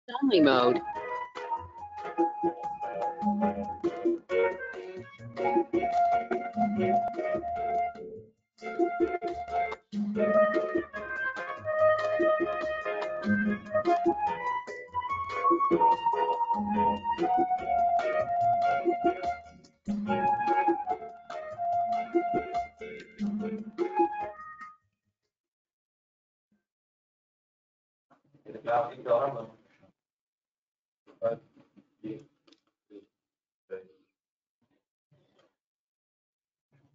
Only mode.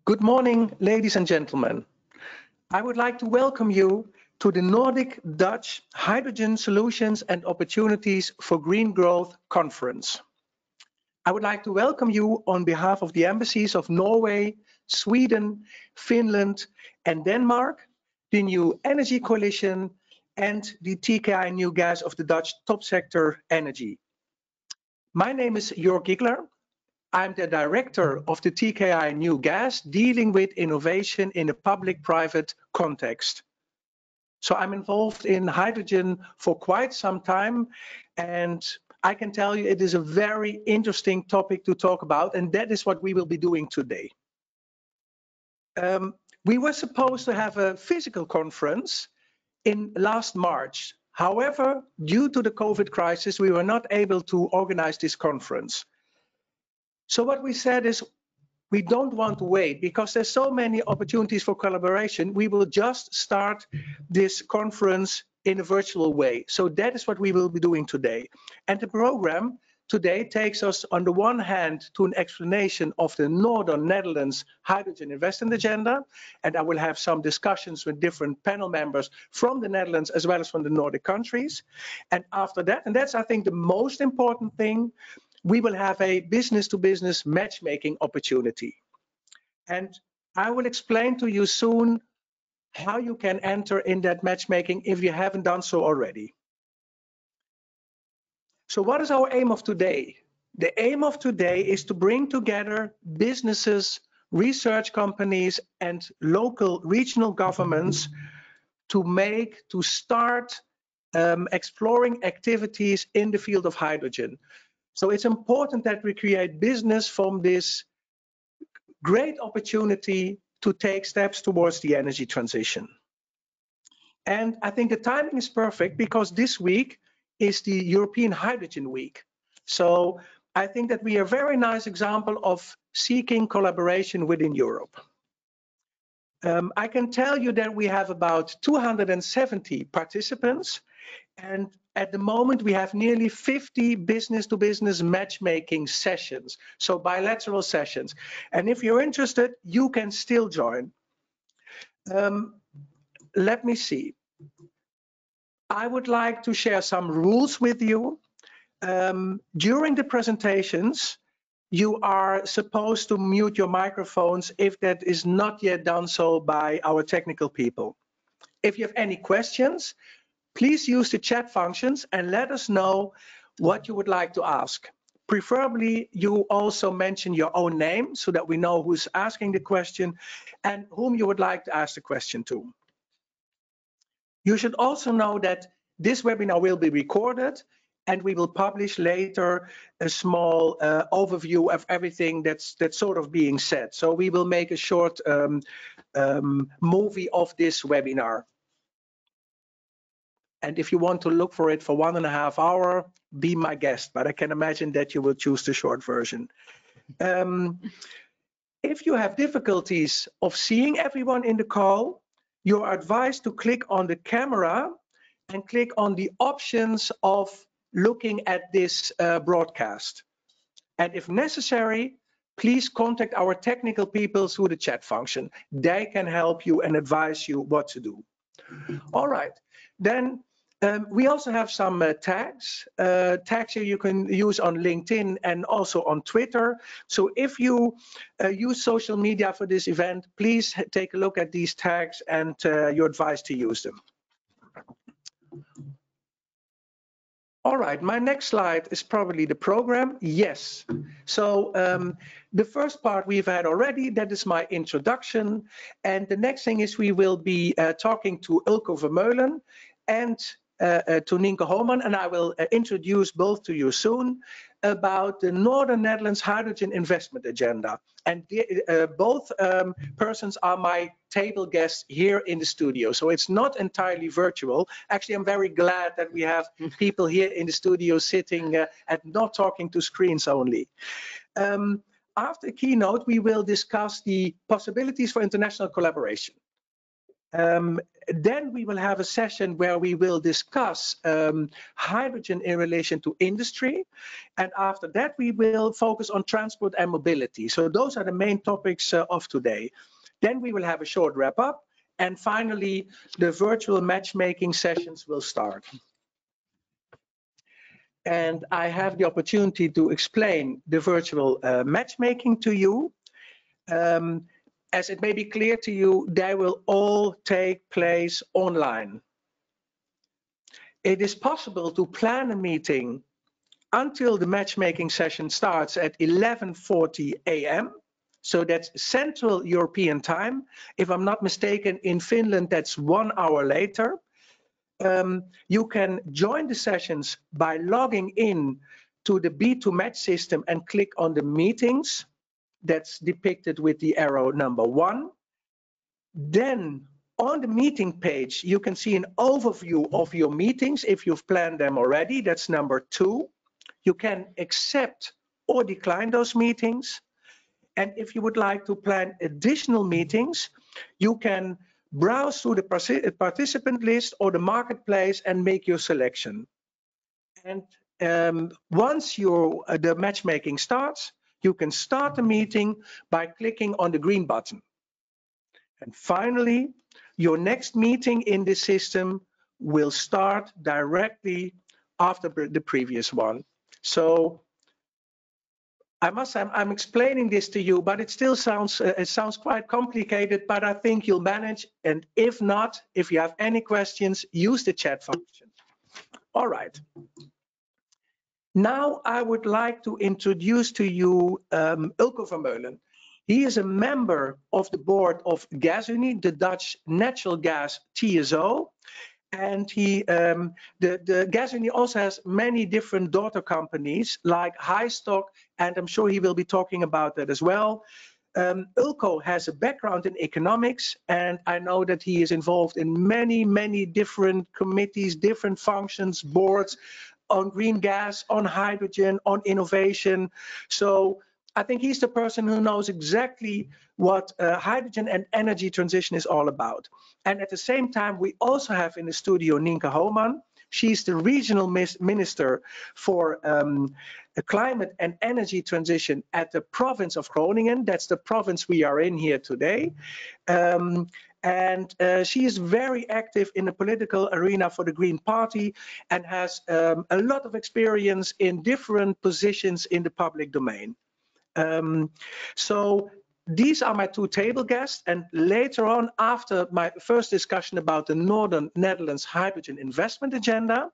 Good morning, ladies and gentlemen. I would like to welcome you to the Nordic Dutch Hydrogen Solutions and Opportunities for Green Growth Conference. I would like to welcome you on behalf of the embassies of Norway, Sweden, Finland, and Denmark, the New Energy Coalition, and the TKI New Gas of the Dutch top sector Energy. My name is Jörg Giegler. I'm the director of the TKI New Gas, dealing with innovation in a public-private context. So I'm involved in hydrogen for quite some time, and I can tell you it is a very interesting topic to talk about, and that is what we will be doing today. We were supposed to have a physical conference in last March. However, due to the COVID crisis, we were not able to organize this conference. So what we said is, we don't want to wait because there's so many opportunities for collaboration. We will just start this conference in a virtual way. So that is what we will be doing today. And the program today takes us on the one hand to an explanation of the Northern Netherlands Hydrogen Investment Agenda. And I will have some discussions with different panel members from the Netherlands as well as from the Nordic countries. And after that, and that's I think the most important thing, we will have a business-to-business matchmaking opportunity. And I will explain to you soon how you can enter in that matchmaking if you haven't done so already. So what is our aim of today? The aim of today is to bring together businesses, research companies, and local regional governments to start exploring activities in the field of hydrogen. So it's important that we create business from this great opportunity to take steps towards the energy transition. And I think the timing is perfect because this week is the European Hydrogen Week. So I think that we are a very nice example of seeking collaboration within Europe. I can tell you that we have about 270 participants, and at the moment we have nearly 50 business-to-business matchmaking sessions, so bilateral sessions. And if you're interested, you can still join. Let me see. I would like to share some rules with you. During the presentations, you are supposed to mute your microphones if that is not yet done so by our technical people. If you have any questions, please use the chat functions and let us know what you would like to ask. Preferably, you also mention your own name so that we know who's asking the question and whom you would like to ask the question to. You should also know that this webinar will be recorded and we will publish later a small overview of everything that's sort of being said. So we will make a short movie of this webinar. And if you want to look for it for 1.5 hours, be my guest, but I can imagine that you will choose the short version. If you have difficulties of seeing everyone in the call, you are advised to click on the camera and click on the options of looking at this broadcast. And if necessary, please contact our technical people through the chat function. They can help you and advise you what to do. All right, then we also have some tags. Tags here you can use on LinkedIn and also on Twitter. So if you use social media for this event, please take a look at these tags and you're advised to use them. All right, my next slide is probably the program. Yes. So the first part we've had already, that is my introduction. And the next thing is we will be talking to Ulko Vermeulen and to Nienke Homan, and I will introduce both to you soon, about the Northern Netherlands Hydrogen Investment Agenda. And both persons are my table guests here in the studio, so it's not entirely virtual. Actually, I'm very glad that we have people here in the studio sitting and not talking to screens only. After the keynote, we will discuss the possibilities for international collaboration. Then we will have a session where we will discuss hydrogen in relation to industry. And after that, we will focus on transport and mobility. So those are the main topics of today. Then we will have a short wrap up. And finally, the virtual matchmaking sessions will start. And I have the opportunity to explain the virtual matchmaking to you. As it may be clear to you, they will all take place online. It is possible to plan a meeting until the matchmaking session starts at 11:40 a.m. So that's Central European time. If I'm not mistaken, in Finland, that's 1 hour later. You can join the sessions by logging in to the B2Match system and click on the meetings. That's depicted with the arrow number 1. Then on the meeting page, you can see an overview of your meetings if you've planned them already. That's number 2. You can accept or decline those meetings. And if you would like to plan additional meetings, you can browse through the participant list or the marketplace and make your selection. And once the matchmaking starts, you can start the meeting by clicking on the green button. And finally, your next meeting in the system will start directly after the previous one. So I must say, I'm explaining this to you, but it still sounds quite complicated, but I think you'll manage. And if not, if you have any questions, use the chat function. All right. Now I would like to introduce to you Ulko van Meulen. He is a member of the board of GasUnie, the Dutch natural gas TSO. And the GasUnie also has many different daughter companies like Highstock, and I'm sure he will be talking about that as well. Ulko has a background in economics, and I know that he is involved in many different committees, different functions, boards on green gas, on hydrogen, on innovation. So I think he's the person who knows exactly what hydrogen and energy transition is all about. And at the same time, we also have in the studio Nienke Homan. She's the regional minister for climate and energy transition at the province of Groningen. That's the province we are in here today. She is very active in the political arena for the Green Party and has a lot of experience in different positions in the public domain. So these are my 2 table guests, and later on, after my first discussion about the Northern Netherlands Hydrogen Investment Agenda,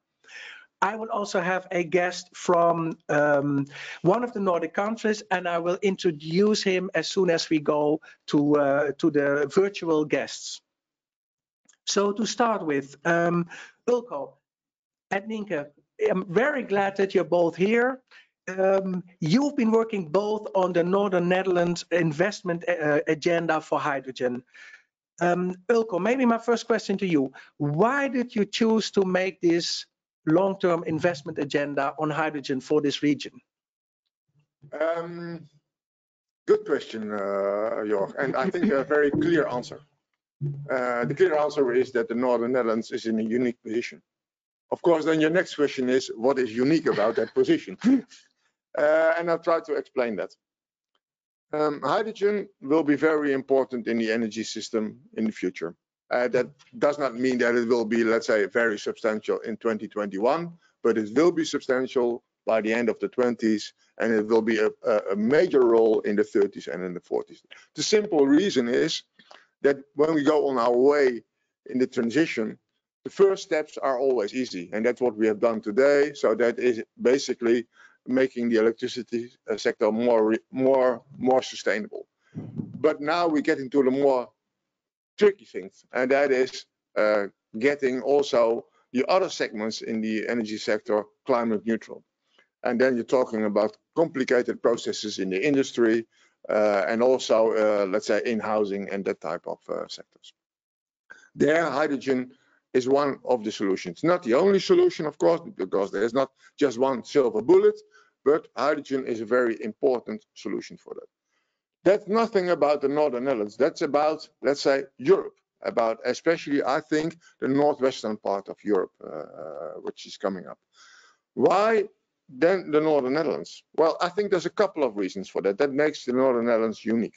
I will also have a guest from one of the Nordic countries, and I will introduce him as soon as we go to the virtual guests. So to start with, Ulko and Nienke, I'm very glad that you're both here. You've been working both on the Northern Netherlands investment agenda for hydrogen. Ulko, maybe my first question to you. Why did you choose to make this long-term investment agenda on hydrogen for this region? Good question, Jorg, and I think a very clear answer. The clear answer is that the Northern Netherlands is in a unique position. Of course, then your next question is, what is unique about that position? And I'll try to explain that. Hydrogen will be very important in the energy system in the future. That does not mean that it will be, let's say, very substantial in 2021, but it will be substantial by the end of the 20s, and it will be a major role in the 30s and in the 40s. The simple reason is that when we go on our way in the transition, the first steps are always easy, and that's what we have done today. So that is basically making the electricity sector more sustainable. But now we get into the more tricky things, and that is getting also the other segments in the energy sector climate neutral. And then you're talking about complicated processes in the industry and also, let's say, in housing and that type of sectors. There, hydrogen is one of the solutions. Not the only solution, of course, because there's not just one silver bullet, but hydrogen is a very important solution for that. That's nothing about the Northern Netherlands. That's about, let's say, Europe, about especially, I think, the northwestern part of Europe, which is coming up. Why then the Northern Netherlands? Well, I think there's a couple of reasons for that. That makes the Northern Netherlands unique.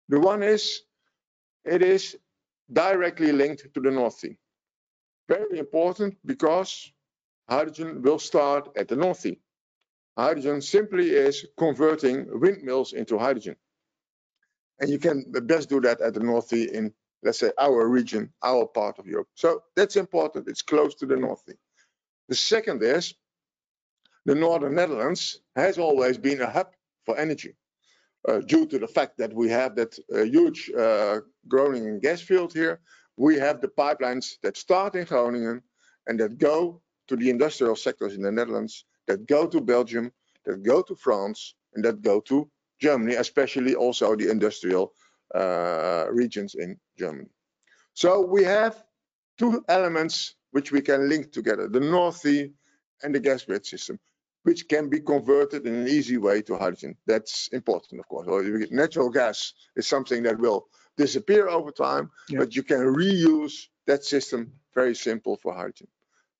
The one is, it is directly linked to the North Sea. Very important because hydrogen will start at the North Sea. Hydrogen simply is converting windmills into hydrogen. And you can best do that at the North Sea in, let's say, our region, our part of Europe. So that's important. It's close to the North Sea. The second is, the Northern Netherlands has always been a hub for energy due to the fact that we have that huge Groningen gas field here. We have the pipelines that start in Groningen and that go to the industrial sectors in the Netherlands, that go to Belgium, that go to France, and that go to Germany, especially also the industrial regions in Germany. So we have two elements which we can link together, the North Sea and the gas grid system, which can be converted in an easy way to hydrogen. That's important, of course. Natural gas is something that will disappear over time, but you can reuse that system very simple for hydrogen.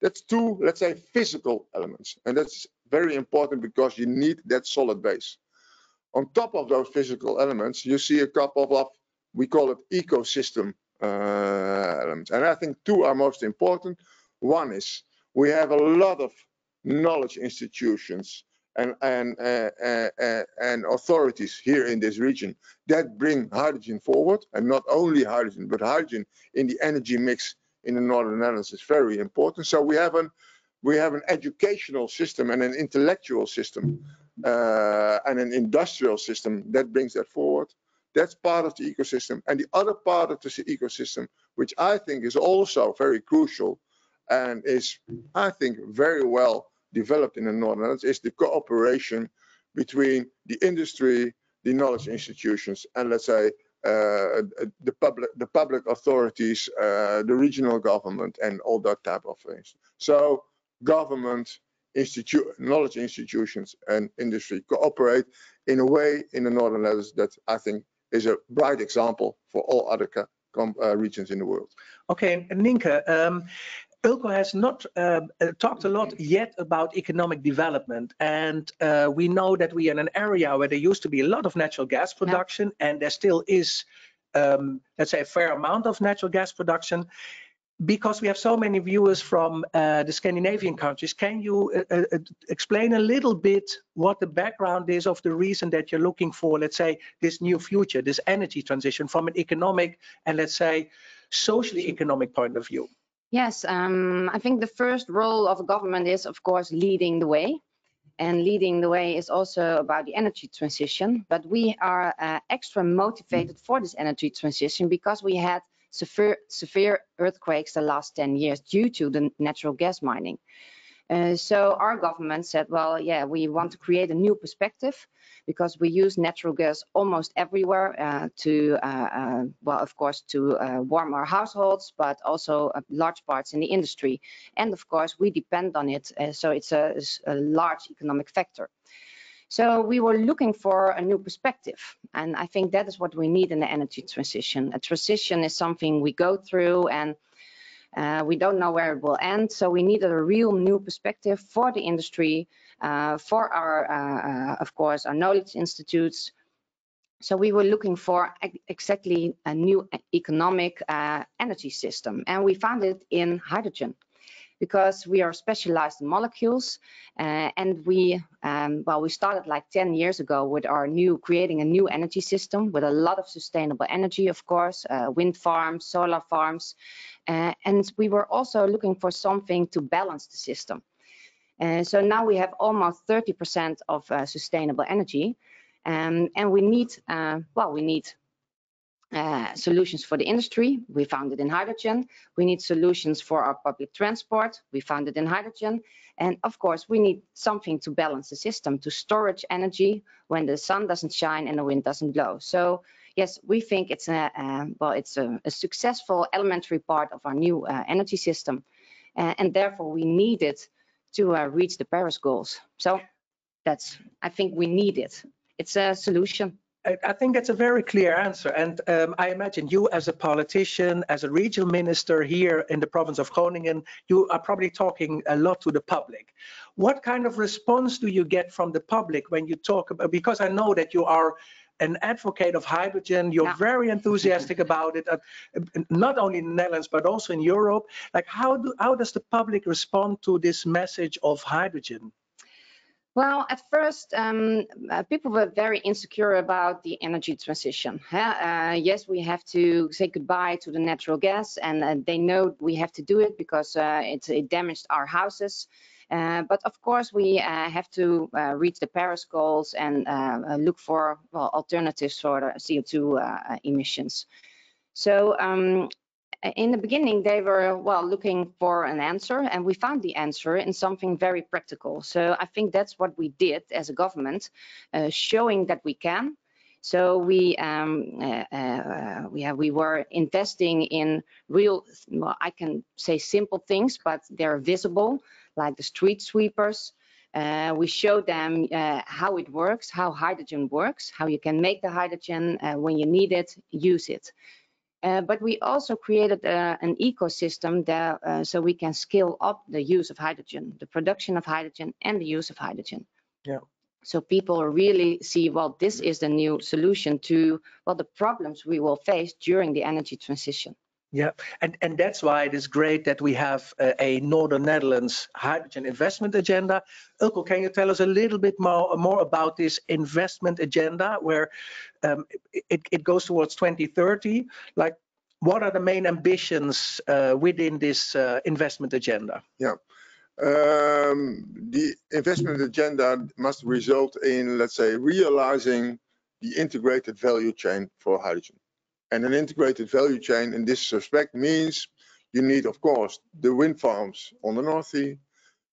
That's two, let's say, physical elements. And that's very important because you need that solid base. On top of those physical elements, you see a couple of, we call it ecosystem elements. And I think two are most important. One is we have a lot of knowledge institutions and authorities here in this region that bring hydrogen forward, and not only hydrogen, but hydrogen in the energy mix in the Northern Netherlands is very important. So we have an educational system and an intellectual system and an industrial system that brings that forward. That's part of the ecosystem. And the other part of the ecosystem, which I think is also very crucial and is, I think, very well developed in the Northern Netherlands, is the cooperation between the industry, the knowledge institutions, and let's say the public authorities, the regional government, and all that type of things. So government, knowledge institutions, and industry cooperate in a way in the Northern Netherlands that I think is a bright example for all other regions in the world. Okay, Nienke, Eelco has not talked a lot yet about economic development, and we know that we are in an area where there used to be a lot of natural gas production, and there still is, let's say, a fair amount of natural gas production. Because we have so many viewers from the Scandinavian countries, can you explain a little bit what the background is of the reason that you're looking for, let's say, this new future, this energy transition from an economic and, let's say, socially economic point of view? Yes, I think the first role of a government is, of course, leading the way. And leading the way is also about the energy transition. But we are extra motivated for this energy transition because we had severe earthquakes the last 10 years due to the natural gas mining. So our government said, well, yeah, we want to create a new perspective because we use natural gas almost everywhere to, well, of course, to warm our households, but also large parts in the industry. And of course, we depend on it. So it's a large economic factor. So we were looking for a new perspective. And I think that is what we need in the energy transition. A transition is something we go through and we don't know where it will end. So we needed a real new perspective for the industry, for our, of course, our knowledge institutes. So we were looking for exactly a new economic energy system. And we found it in hydrogen, because we are specialized in molecules, and we started like 10 years ago with our creating a new energy system with a lot of sustainable energy, of course, wind farms, solar farms, and we were also looking for something to balance the system. So now we have almost 30% of sustainable energy, and we need, solutions for the industry. We found it in hydrogen. We need solutions for our public transport. We found it in hydrogen. And of course, we need something to balance the system, to storage energy when the sun doesn't shine and the wind doesn't blow. So yes, we think it's a successful elementary part of our new energy system. And therefore, we need it to reach the Paris goals. So I think we need it. It's a solution. I think that's a very clear answer. And I imagine you as a politician, as a regional minister here in the province of Groningen, you are probably talking a lot to the public. What kind of response do you get from the public when you talk about, because I know that you are an advocate of hydrogen, you're very enthusiastic about it, not only in the Netherlands, but also in Europe. Like how does the public respond to this message of hydrogen? Well, at first, people were very insecure about the energy transition. Yes, we have to say goodbye to the natural gas, and they know we have to do it because it damaged our houses. But of course, we have to reach the Paris goals and look for alternatives for the CO2 emissions. So in the beginning, they were, looking for an answer, and we found the answer in something very practical. So I think that's what we did as a government, showing that we can. So we were investing in real, I can say simple things, but they're visible, like the street sweepers. We showed them how it works, how hydrogen works, how you can make the hydrogen when you need it, use it. But we also created an ecosystem there so we can scale up the use of hydrogen, the production of hydrogen and the use of hydrogen. Yeah. So people really see, well, this is the new solution to, the problems we will face during the energy transition. Yeah, and that's why it is great that we have a Northern Netherlands hydrogen investment agenda. Ilko, can you tell us a little bit more about this investment agenda, where it goes towards 2030? Like, what are the main ambitions within this investment agenda? Yeah, the investment agenda must result in, let's say, realizing the integrated value chain for hydrogen. And an integrated value chain in this respect means you need, of course, the wind farms on the North Sea.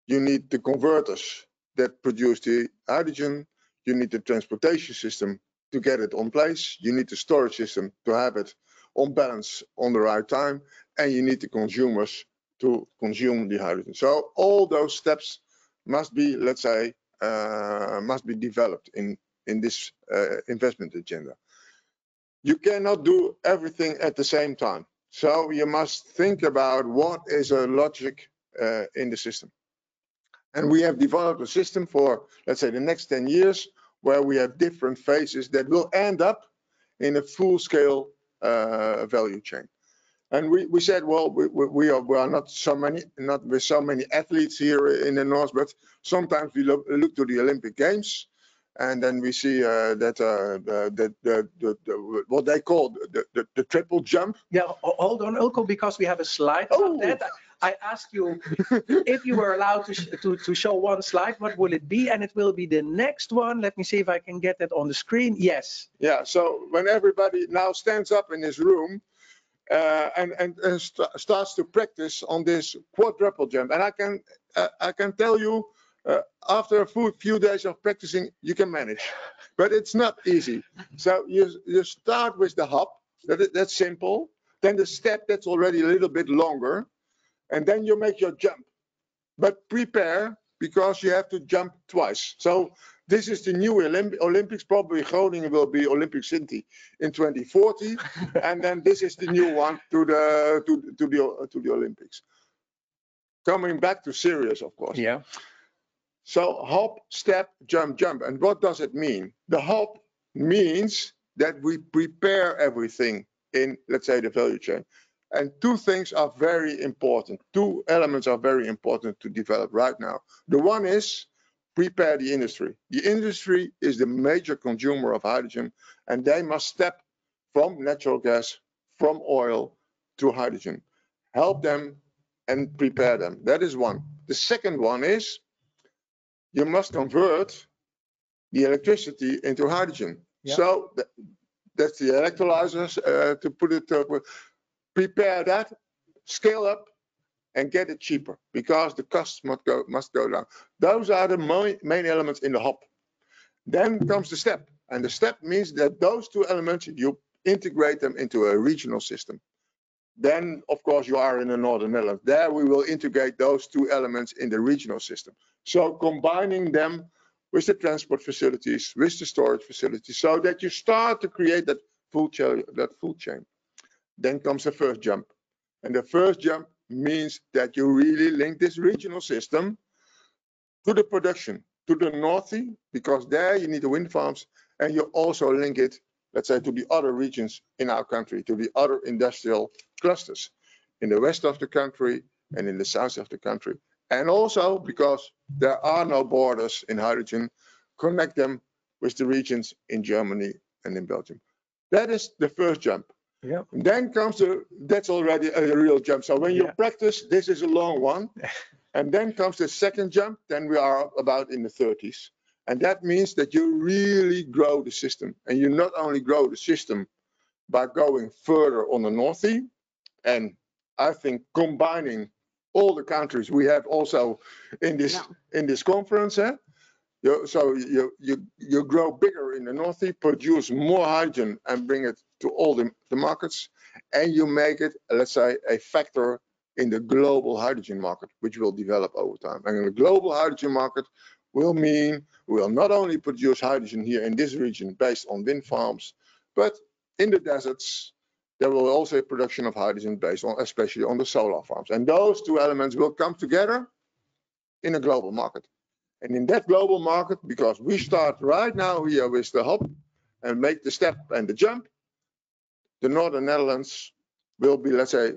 You need the converters that produce the hydrogen. You need the transportation system to get it on place. You need the storage system to have it on balance on the right time. And you need the consumers to consume the hydrogen. So all those steps must be, let's say, must be developed in this investment agenda. You cannot do everything at the same time. So you must think about what is a logic in the system. And we have developed a system for, let's say, the next 10 years, where we have different phases that will end up in a full-scale value chain. And we said, well, we are not with so many athletes here in the north, but sometimes we look to the Olympic Games. And then we see that what they call the triple jump. Yeah, hold on, Ilko, because we have a slide about that. I asked you if you were allowed to show one slide, what will it be? And it will be the next one. Let me see if I can get that on the screen. Yes. Yeah. So when everybody now stands up in this room and starts to practice on this quadruple jump, and I can tell you. After a few days of practicing, you can manage, but it's not easy. So you start with the hop, that's simple. Then the step, that's already a little bit longer, and then you make your jump. But prepare, because you have to jump twice. So this is the new Olympics. Probably Groningen will be Olympic City in 2040, and then this is the new one to the Olympics. Coming back to serious, of course. Yeah. So hop, step, jump, jump. And what does it mean? The hop means that we prepare everything in, let's say, the value chain. And two things are very important. Two elements are very important to develop right now. The one is prepare the industry. The industry is the major consumer of hydrogen, and they must step from natural gas, from oil to hydrogen. Help them and prepare them. That is one. The second one is you must convert the electricity into hydrogen. Yeah. So that's the electrolyzers, to put it, prepare that, scale up, and get it cheaper because the costs must go down. Those are the main elements in the hub. Then comes the step, and the step means that those two elements, you integrate them into a regional system. Then, of course, you are in the Northern Netherlands. There we will integrate those two elements in the regional system. So combining them with the transport facilities, with the storage facilities, so that you start to create that full chain. Then comes the first jump. And the first jump means that you really link this regional system to the production, to the North Sea, because there you need the wind farms, and you also link it, let's say, to the other regions in our country, to the other industrial clusters in the west of the country and in the south of the country. And also, because there are no borders in hydrogen, connect them with the regions in Germany and in Belgium. That is the first jump. Yeah. And then comes that's already a real jump. So when you practice, this is a long one. And then comes the second jump, then we are about in the 30s. And that means that you really grow the system. And you not only grow the system by going further on the North Sea, and I think combining all the countries we have also in this conference, so you grow bigger in the North Sea, produce more hydrogen and bring it to all the markets, and you make it, let's say, a factor in the global hydrogen market, which will develop over time. And the global hydrogen market will mean we will not only produce hydrogen here in this region based on wind farms, but in the deserts, there will also be production of hydrogen based on, especially on the solar farms. And those two elements will come together in a global market. And in that global market, because we start right now here with the hub and make the step and the jump, the Northern Netherlands will be, let's say,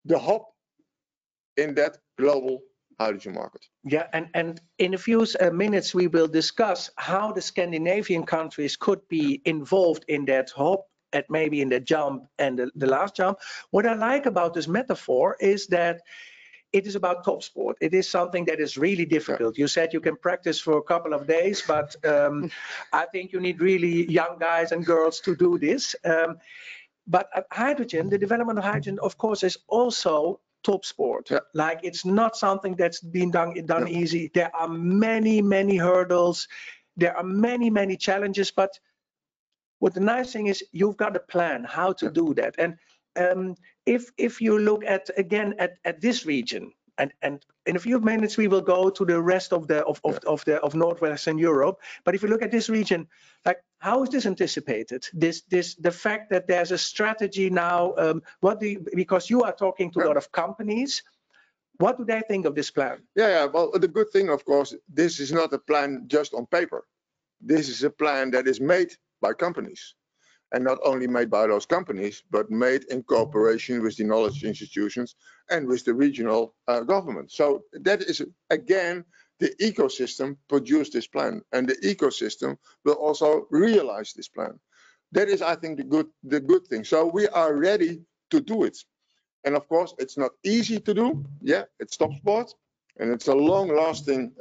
the hub in that global hydrogen market. Yeah, and in a few minutes we will discuss how the Scandinavian countries could be involved in that hub, and maybe in the jump and the last jump. What I like about this metaphor is that it is about top sport. It is something that is really difficult. You said you can practice for a couple of days, but I think you need really young guys and girls to do this. But hydrogen, the development of hydrogen, of course, is also top sport. Like, it's not something that's been done easy. There are many hurdles. There are many challenges. But what the nice thing is, you've got a plan how to do that. And if you look at again at this region, and in a few minutes we will go to the rest of Northwestern Europe. But if you look at this region, like, how is this anticipated? The fact that there's a strategy now. Because you are talking to a lot of companies, what do they think of this plan? Yeah. Well, the good thing, of course, this is not a plan just on paper. This is a plan that is made by companies. And not only made by those companies, but made in cooperation with the knowledge institutions and with the regional government. So that is, again, the ecosystem produced this plan, and the ecosystem will also realize this plan. That is, I think, the good thing. So we are ready to do it. And of course, it's not easy to do. Yeah, it's top sport, and it's a long-lasting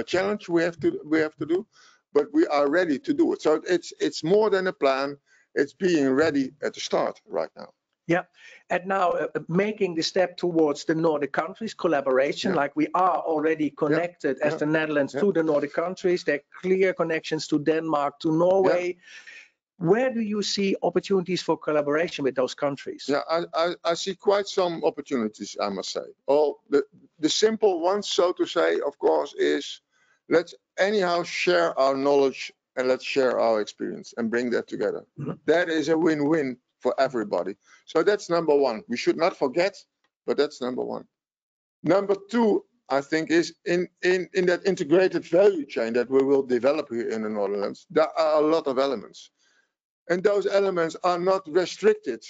challenge we have to do. But we are ready to do it. So it's more than a plan. It's being ready at the start right now. Yeah, and now making the step towards the Nordic countries, collaboration, like we are already connected as the Netherlands to the Nordic countries. There are clear connections to Denmark, to Norway. Where do you see opportunities for collaboration with those countries? Yeah, I see quite some opportunities, I must say. The simple ones, so to say, of course, is let's anyhow share our knowledge and let's share our experience and bring that together. That is a win-win for everybody. So that's number one. We should not forget, but that's number one. Number two, I think, is in that integrated value chain that we will develop here in the Netherlands, there are a lot of elements. And those elements are not restricted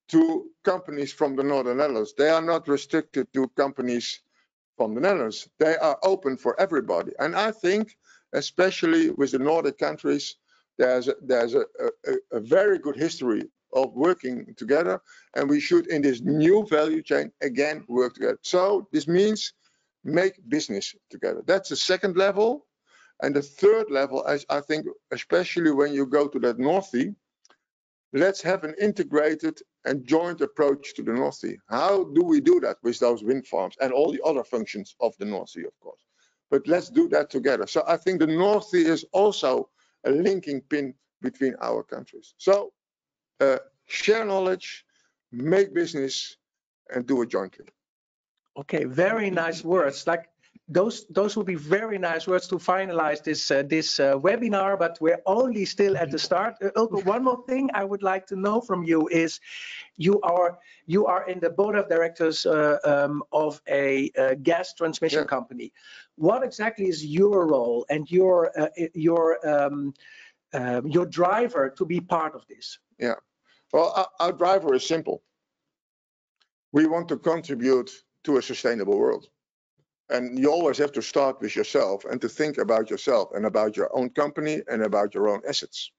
to companies from the Northern Netherlands. They are not restricted to companies from the Netherlands. They are open for everybody. And I think, especially with the Nordic countries, there's a very good history of working together. And we should, in this new value chain, again, work together. So this means make business together. That's the second level. And the third level, I think, especially when you go to that North Sea, let's have an integrated and joint approach to the North Sea. How do we do that with those wind farms and all the other functions of the North Sea, of course? But let's do that together. So I think the North Sea is also a linking pin between our countries. So share knowledge, make business, and do it jointly. Okay, very nice words. Like those will be very nice words to finalize this webinar, but we're only still at the start. Ulke, one more thing I would like to know from you is you are in the board of directors of a gas transmission company. What exactly is your role and your driver to be part of this? Yeah, well, our driver is simple. We want to contribute to a sustainable world. And you always have to start with yourself and to think about yourself and about your own company and about your own assets.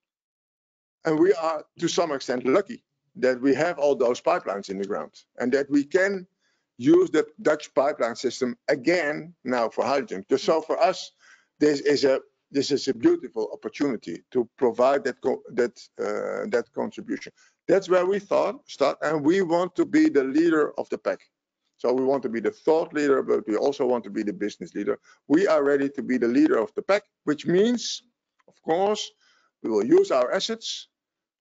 And we are to some extent lucky that we have all those pipelines in the ground and that we can use the Dutch pipeline system again now for hydrogen. So for us, this is a beautiful opportunity to provide that contribution. That's where we start, and we want to be the leader of the pack. So we want to be the thought leader, but we also want to be the business leader. We are ready to be the leader of the pack, which means, of course, we will use our assets,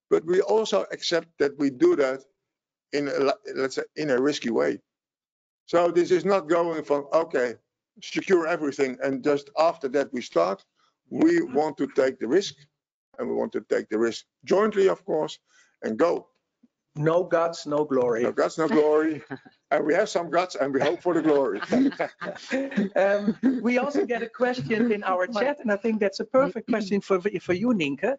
but we also accept that we do that let's say, in a risky way. So this is not going from, okay, secure everything, and just after that we start. We want to take the risk, and we want to take the risk jointly, of course, and go. No guts, no glory. No guts, no glory. And we have some guts, and we hope for the glory. We also get a question in our chat, and I think that's a perfect question for you, Nienke.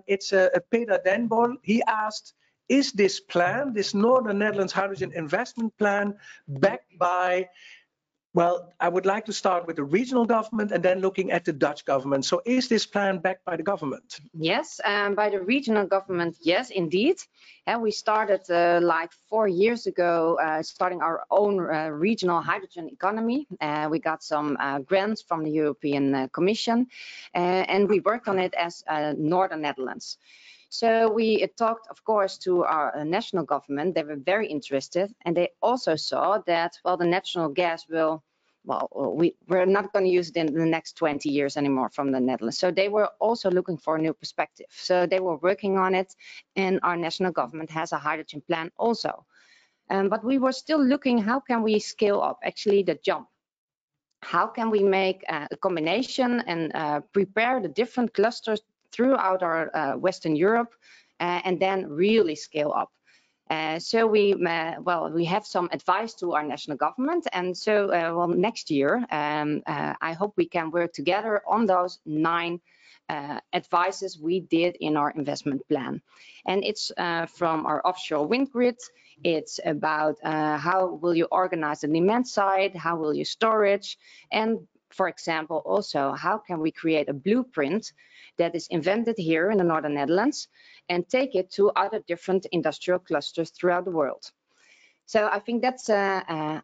It's Peter Denbol. He asked, is this plan, this Northern Netherlands Hydrogen Investment Plan, backed by, well, I would like to start with the regional government and then looking at the Dutch government. So is this plan backed by the government? Yes, by the regional government, yes, indeed. And we started like 4 years ago, starting our own regional hydrogen economy. We got some grants from the European Commission, and we worked on it as Northern Netherlands. So we talked, of course, to our national government. They were very interested, and they also saw that, well, the natural gas will, well, we're not going to use it in the next 20 years anymore from the Netherlands. So they were also looking for a new perspective. So they were working on it, and our national government has a hydrogen plan also. But we were still looking, how can we scale up, actually the jump? How can we make a combination and prepare the different clusters throughout our Western Europe and then really scale up? So we have some advice to our national government, and so well, next year I hope we can work together on those 9 advices we did in our investment plan. And it's from our offshore wind grid. It's about how will you organize the demand side, how will you storage, and for example, also, how can we create a blueprint that is invented here in the Northern Netherlands and take it to other different industrial clusters throughout the world? So I think that's the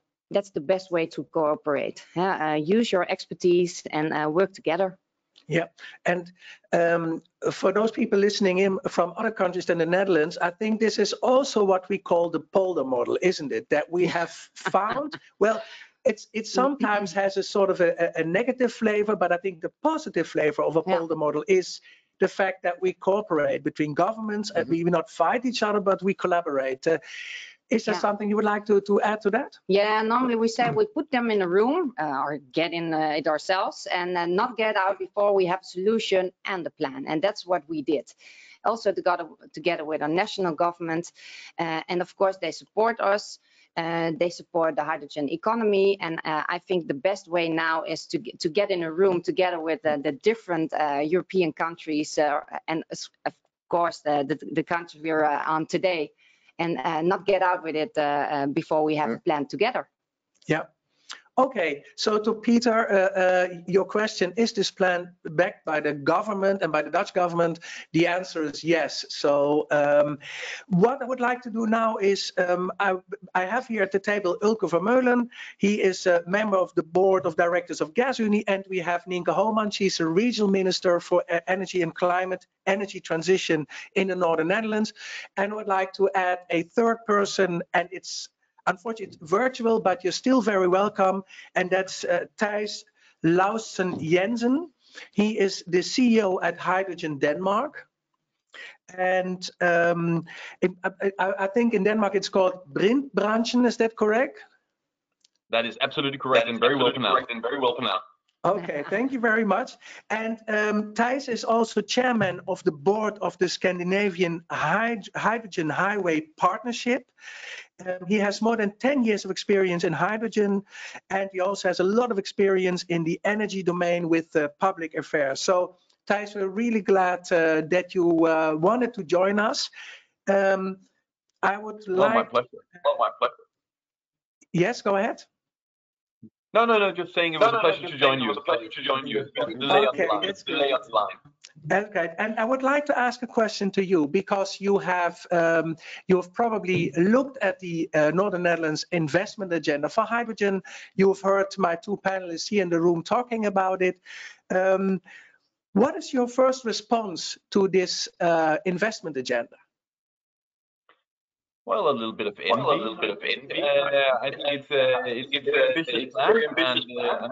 best way to cooperate. Use your expertise and work together. Yeah, and for those people listening in from other countries than the Netherlands, I think this is also what we call the Polder Model, isn't it? That we have found, well, it sometimes has a sort of a negative flavor, but I think the positive flavor of a Polder Model is the fact that we cooperate between governments and we not fight each other, but we collaborate. Is there something you would like to add to that? Yeah, normally we say we put them in a room or get in it ourselves and not get out before we have a solution and a plan. And that's what we did. Also together with our national government. And of course, they support us. They support the hydrogen economy. And I think the best way now is to get in a room together with the different European countries and of course the country we're on today. And not get out with it before we have a plan together. Yeah. Okay, so to Peter, your question, is this plan backed by the government and by the Dutch government? The answer is yes. So what I would like to do now is, I have here at the table Ulke Vermeulen. He is a member of the board of directors of GasUnie, and we have Nienke Homan. She's a regional minister for energy and climate, energy transition in the Northern Netherlands. And I would like to add a third person, and it's unfortunately, it's virtual, but you're still very welcome. And that's Thijs Lausten Jensen. He is the CEO at Hydrogen Denmark. And I think in Denmark it's called Branchen. Is that correct? That is absolutely correct and very well pronounced. Okay, thank you very much. And Thijs is also chairman of the board of the Scandinavian Hydrogen Highway Partnership. He has more than 10 years of experience in hydrogen, and he also has a lot of experience in the energy domain with public affairs. So, Thijs, we're really glad that you wanted to join us. I would like... my pleasure. My pleasure. Yes, go ahead. No, just saying it was a pleasure to join you. Okay, that's good. Okay, and I would like to ask a question to you, because you have probably looked at the Northern Netherlands investment agenda for hydrogen. You've heard my two panelists here in the room talking about it. What is your first response to this investment agenda? Well, a little bit of envy. I think it's an ambitious plan, and I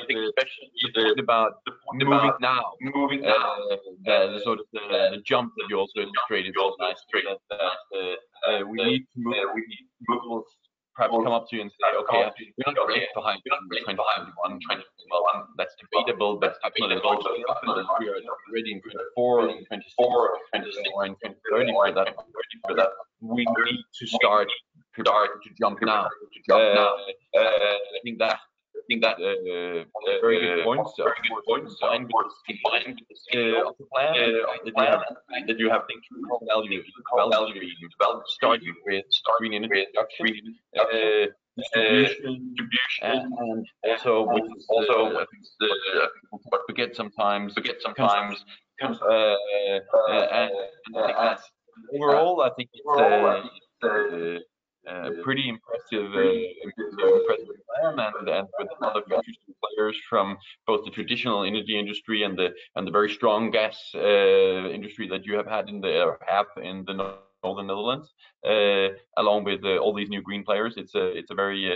think especially the point about moving now, the sort of the jump that you also illustrated so nicely, that we need to move. People will perhaps come up to you and say, okay, we're not ready for hydrogen in 2021, 2021. That's debatable, but definitely also we are ready in 24, in 24, 26, or in 2030 for that. We need to start to jump now. I think that very good points. Combined with the plan that you have think through value starting with green energy production, distribution, and also which is I think what forget sometimes. And I think that's overall, I think it's a pretty impressive plan, and with a lot of interesting players from both the traditional energy industry and the very strong gas industry that you have in the Northern Netherlands, along with all these new green players. It's a very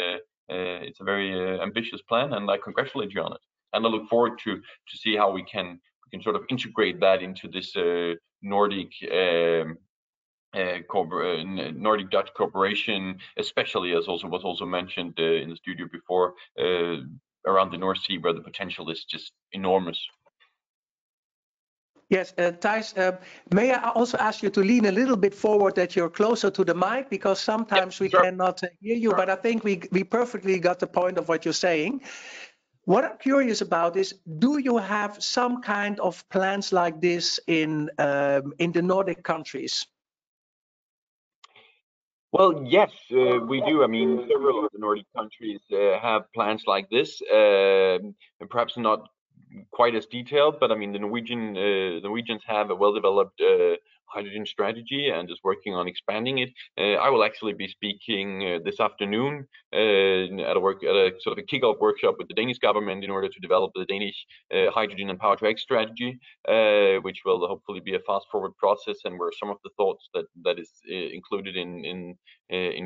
ambitious plan, and I congratulate you on it. And I look forward to see how we can sort of integrate that into this Nordic Nordic Dutch cooperation, especially as was also mentioned in the studio before, around the North Sea, where the potential is just enormous. Yes, Thijs, may I also ask you to lean a little bit forward, that you're closer to the mic, because sometimes we cannot hear you, but I think we perfectly got the point of what you're saying. What I'm curious about is, do you have some kind of plans like this in the Nordic countries? Well, yes, we do. I mean, several of the Nordic countries have plans like this, and perhaps not quite as detailed, but I mean, the Norwegians have a well-developed hydrogen strategy and is working on expanding it. I will actually be speaking this afternoon at a sort of a kickoff workshop with the Danish government in order to develop the Danish hydrogen and power to X strategy, which will hopefully be a fast-forward process, and where some of the thoughts that is included in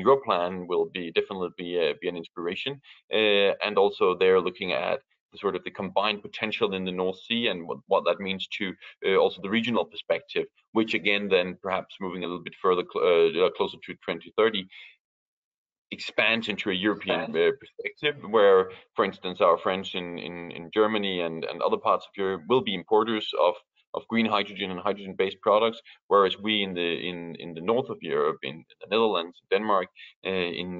your plan will definitely be an inspiration. And also they're looking at sort of the combined potential in the North Sea, and what that means to also the regional perspective, which again then perhaps moving a little bit further closer to 2030 expands into a European perspective, where, for instance, our friends in Germany and other parts of Europe will be importers of green hydrogen and hydrogen-based products, whereas we in the north of Europe, in the Netherlands, Denmark, in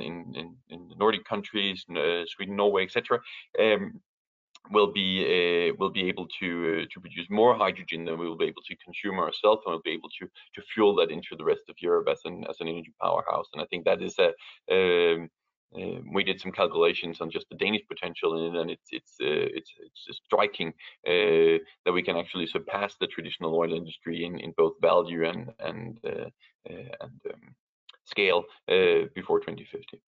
the Nordic countries, Sweden, Norway, etc., will be able to produce more hydrogen than we will be able to consume ourselves, and we'll be able to fuel that into the rest of Europe as an energy powerhouse. And I think that is we did some calculations on just the Danish potential, and it's striking that we can actually surpass the traditional oil industry in both value and scale before 2050.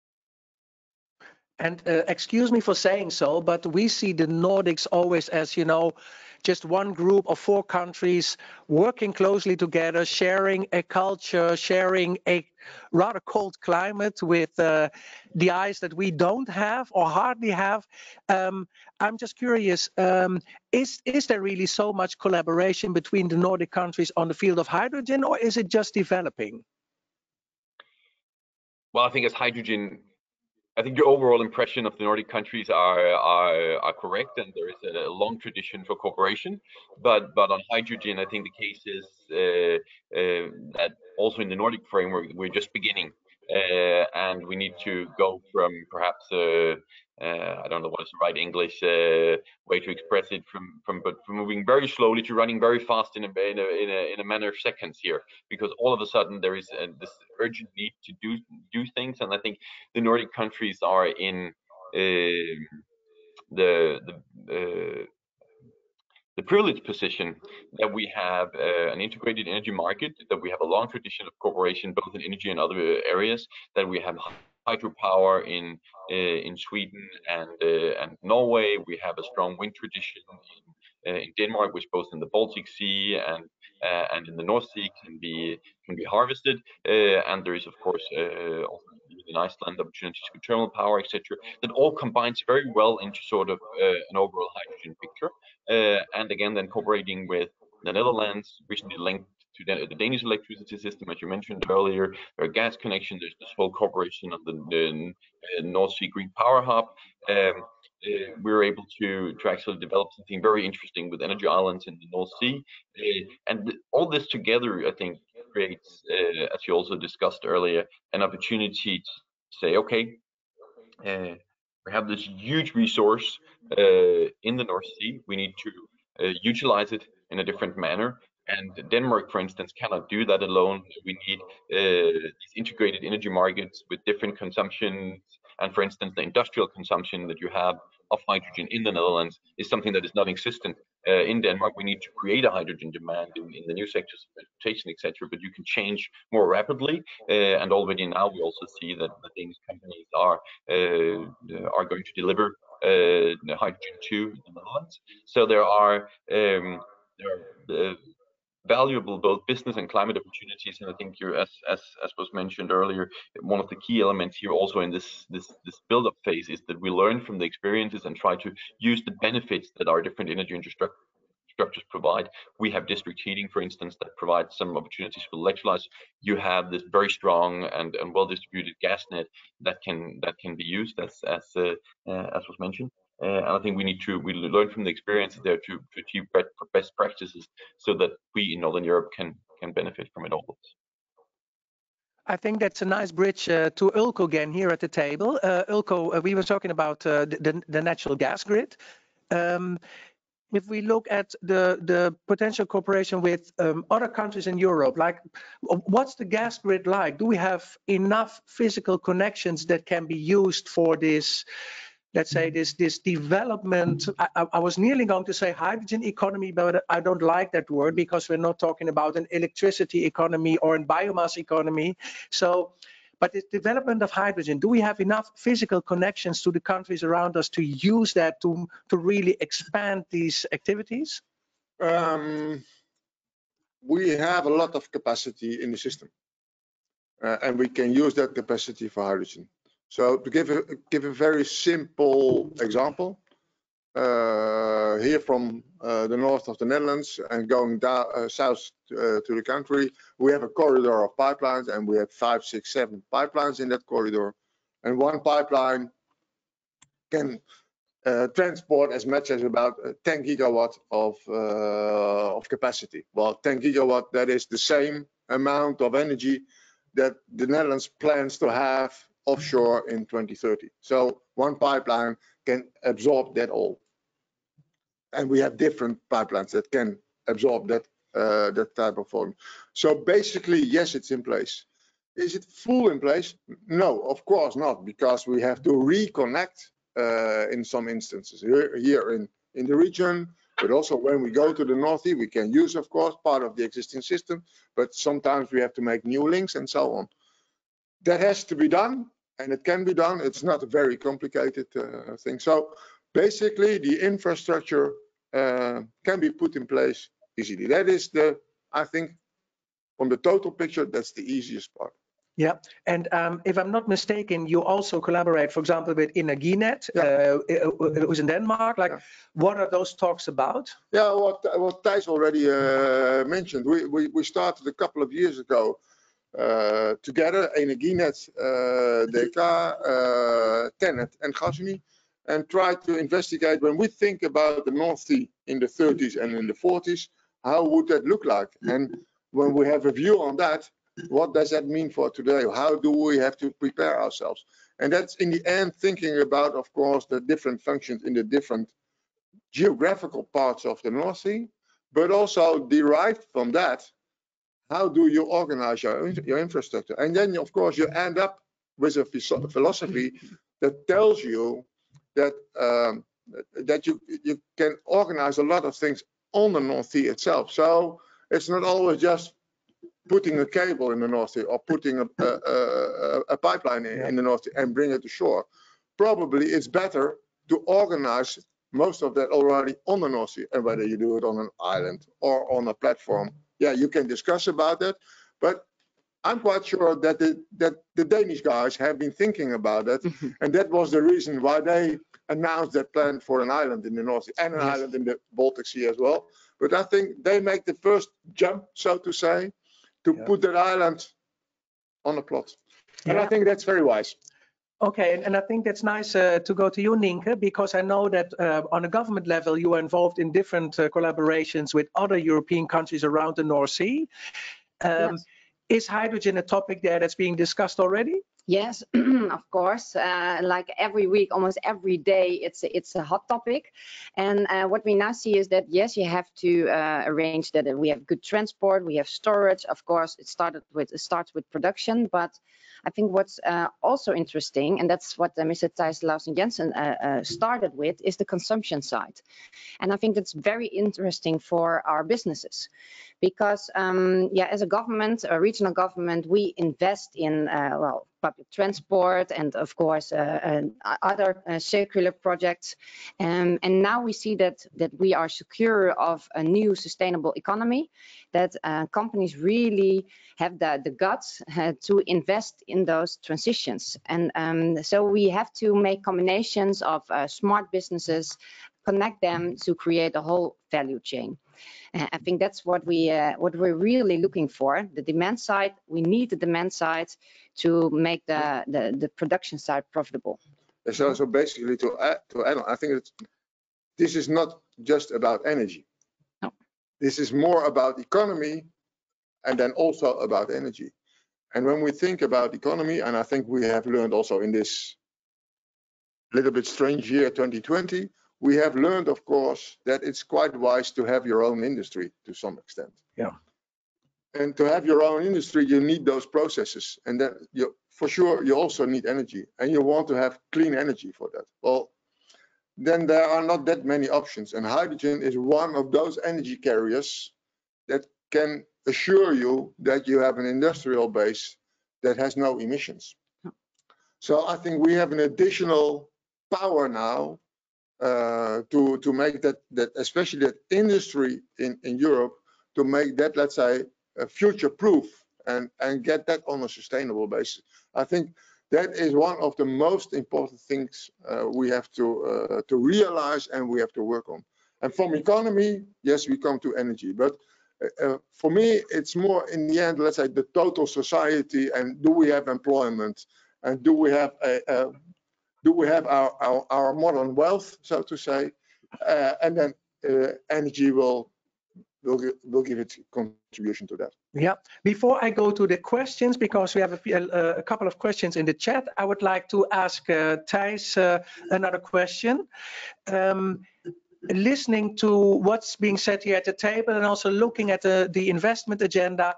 And excuse me for saying so, but we see the Nordics always as, you know, just one group of 4 countries working closely together, sharing a culture, sharing a rather cold climate with the ice that we don't have or hardly have. I'm just curious, is there really so much collaboration between the Nordic countries on the field of hydrogen, or is it just developing? Well, I think as hydrogen, I think your overall impression of the Nordic countries are correct, and there is a long tradition for cooperation. But on hydrogen, I think the case is that also in the Nordic framework, we're just beginning, and we need to go from perhaps I don't know what is the right English way to express it, from moving very slowly to running very fast in a matter of seconds here, because all of a sudden there is this urgent need to do things, and I think the Nordic countries are in the privileged position that we have an integrated energy market, that we have a long tradition of cooperation both in energy and other areas, that we have hydropower in Sweden and Norway. We have a strong wind tradition in Denmark, which both in the Baltic Sea and in the North Sea can be harvested. And there is, of course, also in Iceland opportunities for thermal power, etc. That all combines very well into sort of an overall hydrogen picture. And again, then cooperating with the Netherlands, recently linked to the Danish electricity system, as you mentioned earlier. There are gas connections. There's this whole cooperation of the North Sea Green Power Hub. We're able to actually develop something very interesting with energy islands in the North Sea. And all this together, I think, creates, as you also discussed earlier, an opportunity to say, okay, we have this huge resource in the North Sea. We need to utilize it in a different manner. And Denmark, for instance, cannot do that alone. We need these integrated energy markets with different consumptions. And for instance, the industrial consumption that you have of hydrogen in the Netherlands is something that is not existent in Denmark. We need to create a hydrogen demand in the new sectors of transportation, etc. But you can change more rapidly. And already now we also see that the Danish companies are going to deliver hydrogen to the Netherlands. So there are valuable both business and climate opportunities, and I think you're, as was mentioned earlier, one of the key elements here also in this build-up phase is that we learn from the experiences and try to use the benefits that our different energy infrastructures provide. We have district heating, for instance, that provides some opportunities for electrolysis. You have this very strong and well-distributed gas net that can be used as was mentioned. And I think we learn from the experiences there to achieve best practices so that we in Northern Europe can benefit from it all. I think that's a nice bridge to Ulko again here at the table. Ulko, we were talking about the natural gas grid. If we look at the potential cooperation with other countries in Europe, like what's the gas grid like? Do we have enough physical connections that can be used for this, let's say, this development? I was nearly going to say hydrogen economy, but I don't like that word because we're not talking about an electricity economy or a biomass economy. So, but the development of hydrogen, do we have enough physical connections to the countries around us to use that to really expand these activities? We have a lot of capacity in the system, and we can use that capacity for hydrogen. So to give a very simple example, here from the north of the Netherlands and going down south to the country, we have a corridor of pipelines, and we have 5, 6, 7 pipelines in that corridor, and one pipeline can transport as much as about 10 gigawatt of capacity. Well, 10 gigawatt, that is the same amount of energy that the Netherlands plans to have offshore in 2030. So one pipeline can absorb that all. And we have different pipelines that can absorb that type of volume. So basically, yes, it's in place. Is it full in place? No, of course not, because we have to reconnect in some instances here in the region, but also when we go to the North Sea, we can use, of course, part of the existing system, but sometimes we have to make new links and so on. That has to be done, and it can be done. It's not a very complicated thing. So basically, the infrastructure can be put in place easily. That is I think, from the total picture, that's the easiest part. Yeah, and if I'm not mistaken, you also collaborate, for example, with Energinet, who's in Denmark. Like, what are those talks about? Yeah, what Thijs already mentioned. We started a couple of years ago together, Energinet, DK, Tennet, and Gasunie, and try to investigate, when we think about the North Sea in the 30s and in the 40s, how would that look like? And when we have a view on that, what does that mean for today? How do we have to prepare ourselves? And that's in the end thinking about, of course, the different functions in the different geographical parts of the North Sea, but also derived from that, how do you organize your infrastructure? And then, of course, you end up with a philosophy that tells you that that you can organize a lot of things on the North Sea itself. So it's not always just putting a cable in the North Sea or putting a pipeline in the North Sea and bring it to shore. Probably it's better to organize most of that already on the North Sea, and whether you do it on an island or on a platform, yeah, you can discuss about that. But I'm quite sure that the Danish guys have been thinking about that, and that was the reason why they announced that plan for an island in the North Sea and an island in the Baltic Sea as well. But I think they make the first jump, so to say, to put that island on a plot. And I think that's very wise. Okay, and I think that's nice to go to you, Nienke, because I know that on a government level, you are involved in different collaborations with other European countries around the North Sea. Is hydrogen a topic there that's being discussed already? Yes, of course. Like every week, almost every day, it's a hot topic. And what we now see is that, yes, you have to arrange that we have good transport, we have storage. Of course, it starts with production, but I think what's also interesting, and that's what Mr. Thijs Lausen Jensen started with, is the consumption side. And I think that's very interesting for our businesses, because as a government, a regional government, we invest in public transport and, of course, other circular projects. And now we see that we are secure of a new sustainable economy, that companies really have the guts to invest in those transitions. And so we have to make combinations of smart businesses, connect them to create a whole value chain. I think that's what we're really looking for. The demand side, we need the demand side to make the production side profitable. So basically, to add on, I think this is not just about energy. No. This is more about economy, and then also about energy. And when we think about economy, and I think we have learned also in this little bit strange year 2020, we have learned, of course, that it's quite wise to have your own industry to some extent. Yeah. And to have your own industry, you need those processes, and then for sure you also need energy, and you want to have clean energy for that. Well, then there are not that many options, and hydrogen is one of those energy carriers that can assure you that you have an industrial base that has no emissions. So I think we have an additional power now to make that especially that industry in Europe, to make that, let's say, future proof and get that on a sustainable basis. I think that is one of the most important things we have to realize and we have to work on. And from economy, yes, we come to energy, but for me, it's more in the end, let's say, the total society, and do we have employment, and do we have our modern wealth, so to say, and then energy will give its contribution to that. Yeah. Before I go to the questions, because we have a couple of questions in the chat, I would like to ask Thijs another question. Listening to what's being said here at the table and also looking at the investment agenda,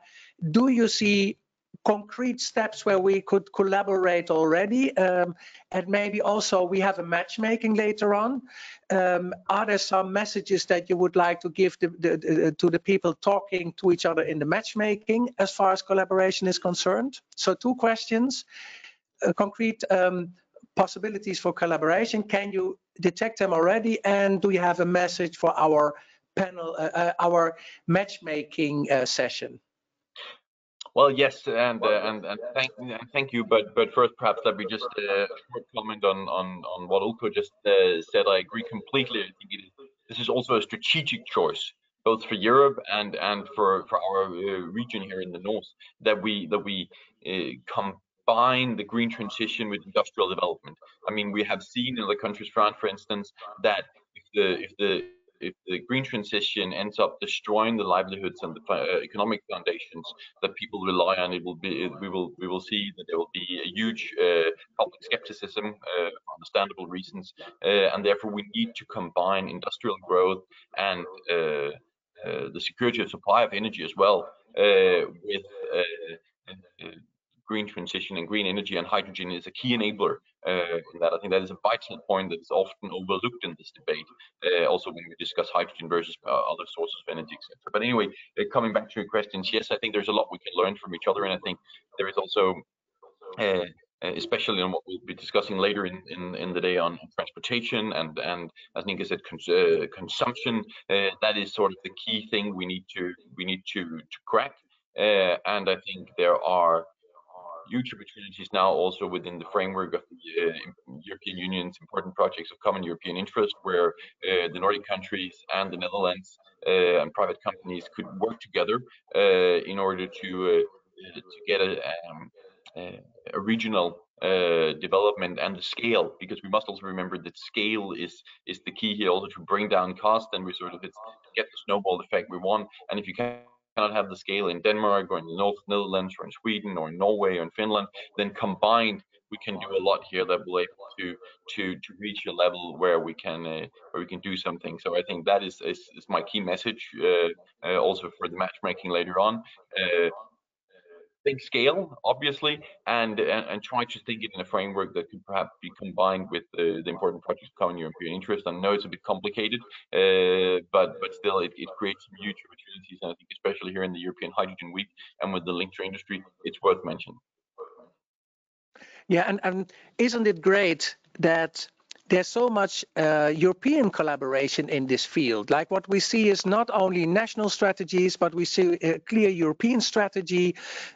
do you see concrete steps where we could collaborate already? And maybe also we have a matchmaking later on. Are there some messages that you would like to give to the people talking to each other in the matchmaking as far as collaboration is concerned? So 2 questions, concrete possibilities for collaboration. Can you detect them already? And do you have a message for our panel, our matchmaking session? Well, yes, and thank you. But first, perhaps let me just short comment on what Ulko just said. I agree completely. I think this is also a strategic choice, both for Europe and for our region here in the north, that we combine the green transition with industrial development. I mean, we have seen in other countries, France, for instance, that if the green transition ends up destroying the livelihoods and the economic foundations that people rely on, we will see that there will be a huge public skepticism for understandable reasons, and therefore we need to combine industrial growth and the security of supply of energy as well with green transition and green energy, and hydrogen is a key enabler in that. I think that is a vital point that is often overlooked in this debate, also when we discuss hydrogen versus other sources of energy, etc. But anyway, coming back to your questions, yes, I think there's a lot we can learn from each other, and I think there is also, especially on what we'll be discussing later in the day on transportation and I think is it consumption, that is sort of the key thing we need to crack, and I think there are huge opportunities now also within the framework of the European Union's important projects of common European interest, where the Nordic countries and the Netherlands and private companies could work together in order to get a regional development and the scale, because we must also remember that scale is the key here, also to bring down cost, and we sort of to get the snowball effect we want. And if you cannot have the scale in Denmark or in the North Netherlands or in Sweden or in Norway or in Finland, then combined we can do a lot here that will be able to reach a level where we can do something. So I think that is my key message, also for the matchmaking later on. Think scale, obviously, and try to think it in a framework that could perhaps be combined with the important projects of common European interest. I know it's a bit complicated, but still it creates some huge opportunities, and I think especially here in the European Hydrogen Week and with the link to industry, it's worth mentioning. Yeah, and isn't it great that there's so much European collaboration in this field? Like what we see is not only national strategies, but we see a clear European strategy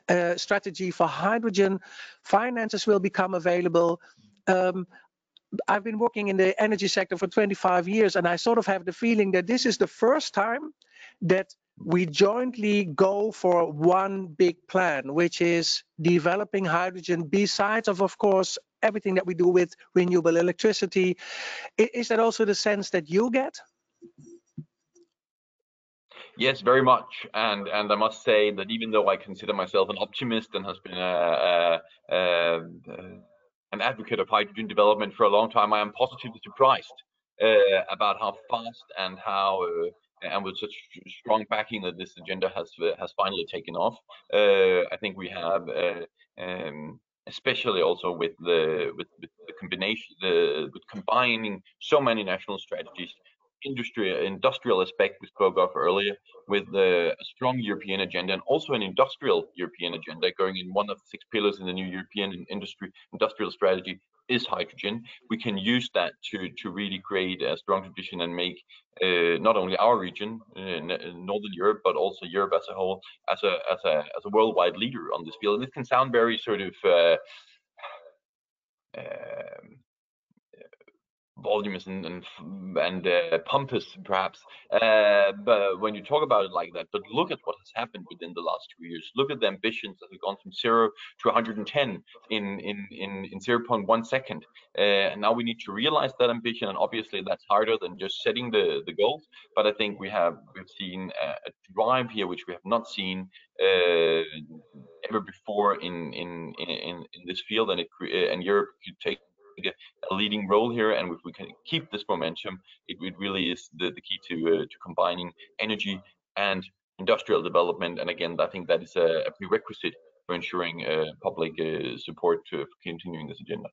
for hydrogen. Finances will become available. I've been working in the energy sector for 25 years, and I sort of have the feeling that this is the first time that we jointly go for one big plan, which is developing hydrogen besides of course, everything that we do with renewable electricity. Is that also the sense that you get? Yes, very much. And I must say that even though I consider myself an optimist and has been an advocate of hydrogen development for a long time, I am positively surprised about how fast and how and with such strong backing that this agenda has finally taken off. I think we have, especially also with the combination, with combining so many national strategies, industrial aspect we spoke of earlier, with a strong European agenda and also an industrial European agenda going in. One of the 6 pillars in the new European industrial strategy is hydrogen. We can use that to really create a strong tradition and make not only our region, Northern Europe, but also Europe as a whole, as a worldwide leader on this field. And this can sound very sort of voluminous and pompous, perhaps, but when you talk about it like that, but look at what has happened within the last 2 years. Look at the ambitions that have gone from 0 to 110 in 0.1 second, and now we need to realize that ambition, and obviously that's harder than just setting the goals. But I think we've seen a drive here which we have not seen ever before in this field, and Europe could take a leading role here, and if we can keep this momentum, it really is the key to combining energy and industrial development. And again, I think that is a prerequisite ensuring public support to continuing this agenda.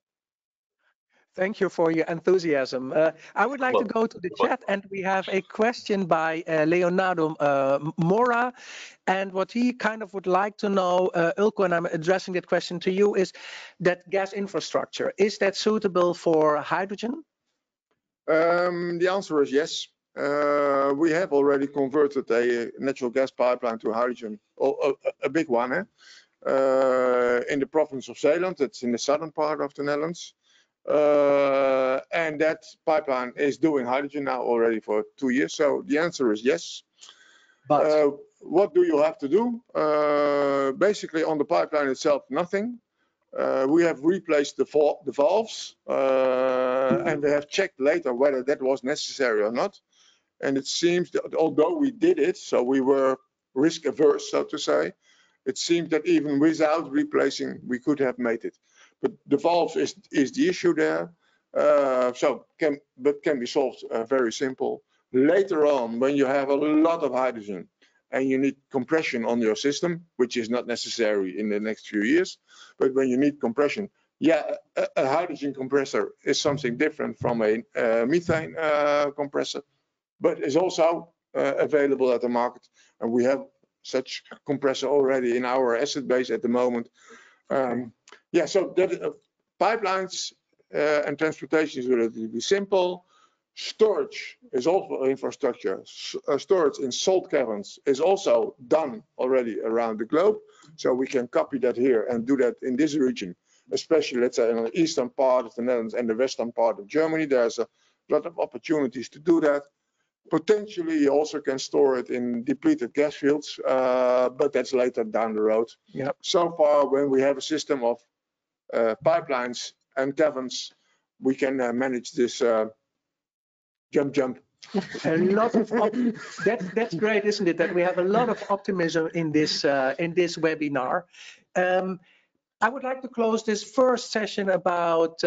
Thank you for your enthusiasm. I would like to go to the chat, and we have a question by Leonardo Mora. And what he kind of would like to know, Ilko, and I'm addressing that question to you, is that gas infrastructure, is that suitable for hydrogen? The answer is yes. We have already converted a natural gas pipeline to hydrogen, a big one, in the province of Zeeland. It's in the southern part of the Netherlands. And that pipeline is doing hydrogen now already for 2 years. So the answer is yes. But what do you have to do? Basically, on the pipeline itself, nothing. We have replaced the valves, and we have checked later whether that was necessary or not. And it seems that although we did it, so we were risk averse, so to say, it seems that even without replacing, we could have made it. But the valves is the issue there. But can be solved very simple. Later on, when you have a lot of hydrogen and you need compression on your system, which is not necessary in the next few years, but when you need compression, yeah, a hydrogen compressor is something different from a methane compressor, but is also available at the market, and we have such compressor already in our asset base at the moment. Yeah, so that, pipelines and transportation is relatively simple. Storage is also infrastructure. Storage in salt caverns is also done already around the globe. So we can copy that here and do that in this region, especially, let's say, in the eastern part of the Netherlands and the western part of Germany. There's a lot of opportunities to do that. Potentially, you also can store it in depleted gas fields, but that's later down the road. Yep. So far, when we have a system of pipelines and caverns, we can manage this jump. A lot of that's great, isn't it? That we have a lot of optimism in this webinar. I would like to close this first session about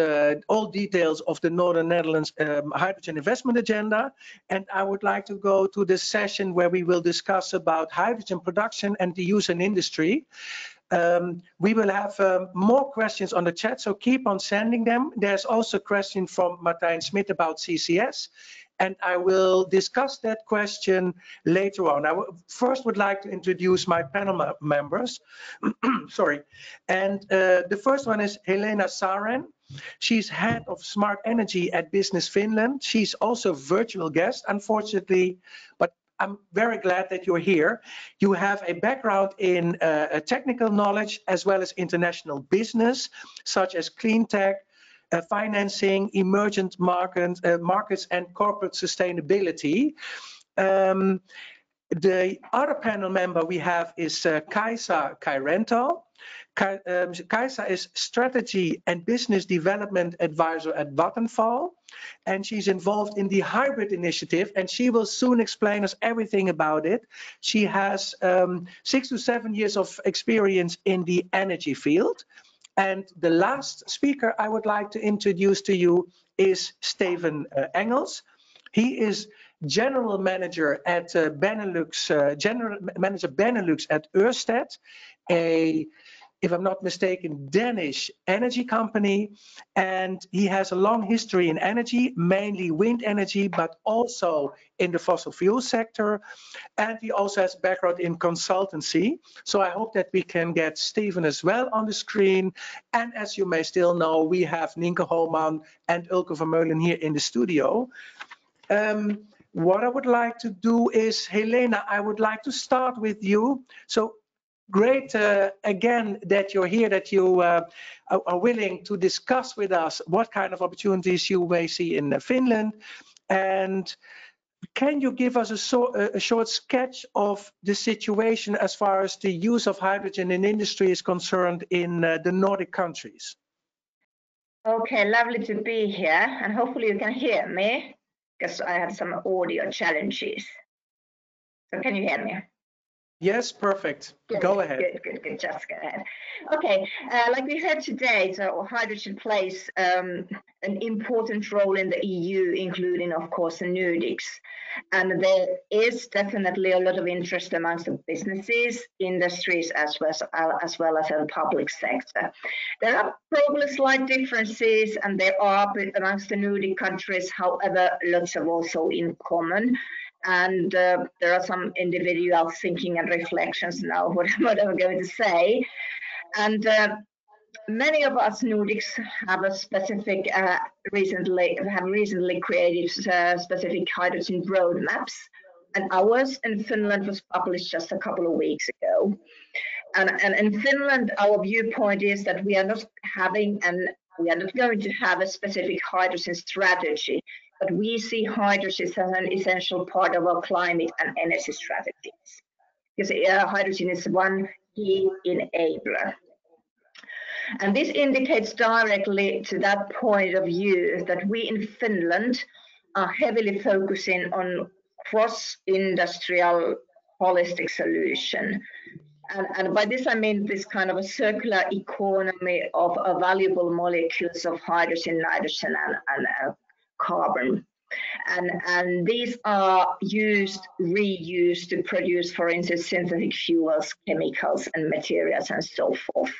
all details of the Northern Netherlands hydrogen investment agenda, and I would like to go to the session where we will discuss about hydrogen production and the use in industry. We will have more questions on the chat, so keep on sending them. There's also a question from Martijn Smit about CCS, and I will discuss that question later on. I first would like to introduce my panel members. Sorry. And the first one is Helena Saren. She's head of smart energy at Business Finland. She's also a virtual guest, unfortunately, but I'm very glad that you're here. You have a background in technical knowledge as well as international business, such as clean tech, financing, emergent markets, and corporate sustainability. The other panel member we have is Kaisa Kairento. Kaisa is Strategy and Business Development Advisor at Vattenfall, and she's involved in the hybrid initiative, and she will soon explain us everything about it. She has 6 to 7 years of experience in the energy field. And the last speaker I would like to introduce to you is Steven Engels. He is General Manager at Benelux at Ørsted, if I'm not mistaken, Danish energy company, and he has a long history in energy, mainly wind energy, but also in the fossil fuel sector, and he also has background in consultancy. So I hope that we can get Steven as well on the screen, and as you may still know, we have Nienke Holman and Ilke Vermeulen here in the studio. What I would like to do is, Helena, I would like to start with you. So great, again, that you're here, that you are willing to discuss with us what kind of opportunities you may see in Finland. And can you give us a short sketch of the situation as far as the use of hydrogen in industry is concerned in the Nordic countries? Okay, lovely to be here, and hopefully you can hear me, because I had some audio challenges. So can you hear me? Yes, perfect. Good, Go ahead. Good. Just go ahead. Okay, like we heard today, so hydrogen plays an important role in the EU, including, of course, the Nordics. And there is definitely a lot of interest amongst the businesses, industries, as well as the public sector. There are probably slight differences, and there are amongst the Nordic countries, however, lots of also in common. And there are some individual thinking and reflections now what I'm going to say. And many of us Nordics have a specific recently created specific hydrogen roadmaps, and ours in Finland was published just a couple of weeks ago. And in Finland, our viewpoint is that we are not going to have a specific hydrogen strategy, but we see hydrogen as an essential part of our climate and energy strategies, because hydrogen is one key enabler. And this indicates directly to that point of view that we in Finland are heavily focusing on cross-industrial holistic solution. And by this I mean this kind of a circular economy of valuable molecules of hydrogen, nitrogen, and carbon. And these are reused to produce, for instance, synthetic fuels, chemicals, and materials, and so forth.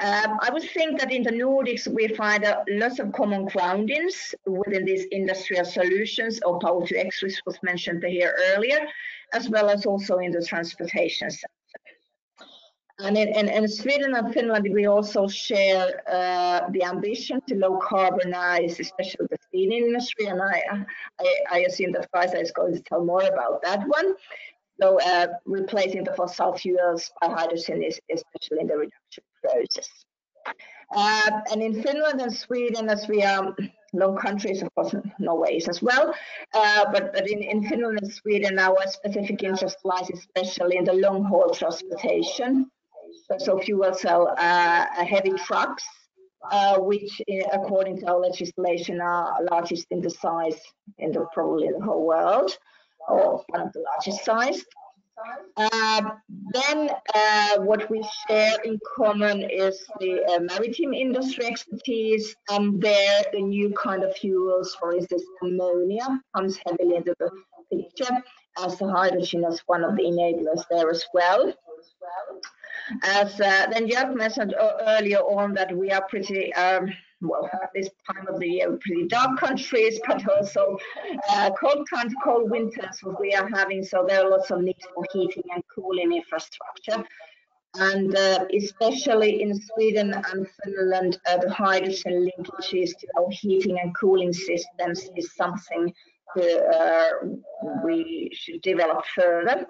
I would think that in the Nordics we find lots of common groundings within these industrial solutions, or power to X, which was mentioned here earlier, as well as also in the transportation sector. And in Sweden and Finland, we also share the ambition to low carbonize, especially the steel industry. And I assume that Kaisa is going to tell more about that one. So replacing the fossil fuels by hydrogen is especially in the reduction process. And in Finland and Sweden, as we are long countries, of course, Norway is as well, but in Finland and Sweden, our specific interest lies especially in the long-haul transportation. So fuel cell heavy trucks, which according to our legislation are largest in the size in probably the whole world, or one of the largest size. Then what we share in common is the maritime industry expertise, and there the new kind of fuels, for instance ammonia, comes heavily into the picture, as the hydrogen is one of the enablers there as well. As then Jörg mentioned earlier on that we are pretty, well, at this time of the year, pretty dark countries, but also cold winters what we are having, so there are lots of needs for heating and cooling infrastructure. And especially in Sweden and Finland, the hydrogen linkages to our heating and cooling systems is something we should develop further.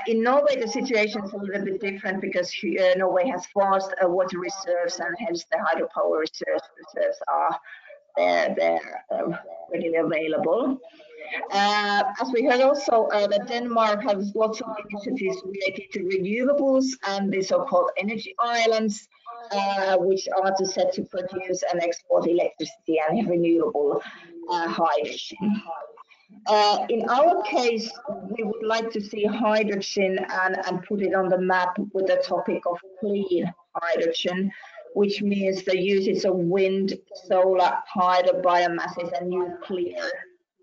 In Norway, the situation is a little bit different because Norway has vast water reserves, and hence the hydropower reserves are readily available. As we heard also, that Denmark has lots of initiatives related to renewables and the so-called energy islands, which are set to produce and export electricity and renewable hydrogen. In our case, we would like to see hydrogen and put it on the map with the topic of clean hydrogen, which means the usage of wind, solar, hydro, biomasses, and nuclear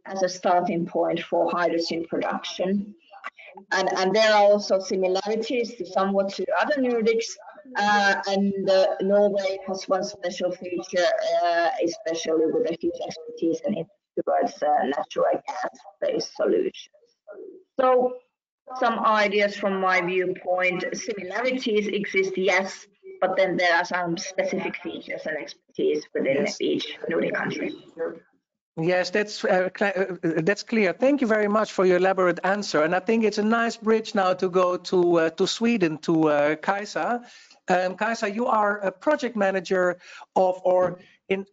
as a starting point for hydrogen production. And there are also similarities somewhat to other Nordics, and Norway has one special feature, especially with a huge expertise in towards natural gas-based solutions. So some ideas from my viewpoint: similarities exist, yes, but then there are some specific features and expertise within each Nordic country. Yes, that's clear. Thank you very much for your elaborate answer. And I think it's a nice bridge now to go to Sweden, to Kaisa. Kaisa, you are a project manager of, or in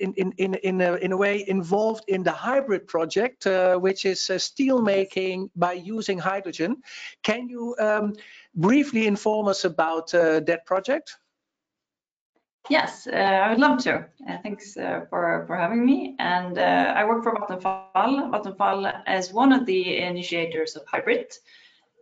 a way involved in the hybrid project, which is steel making by using hydrogen. Can you briefly inform us about that project? Yes, I would love to. Thanks for having me. And I work for Vattenfall. Vattenfall is one of the initiators of hybrid.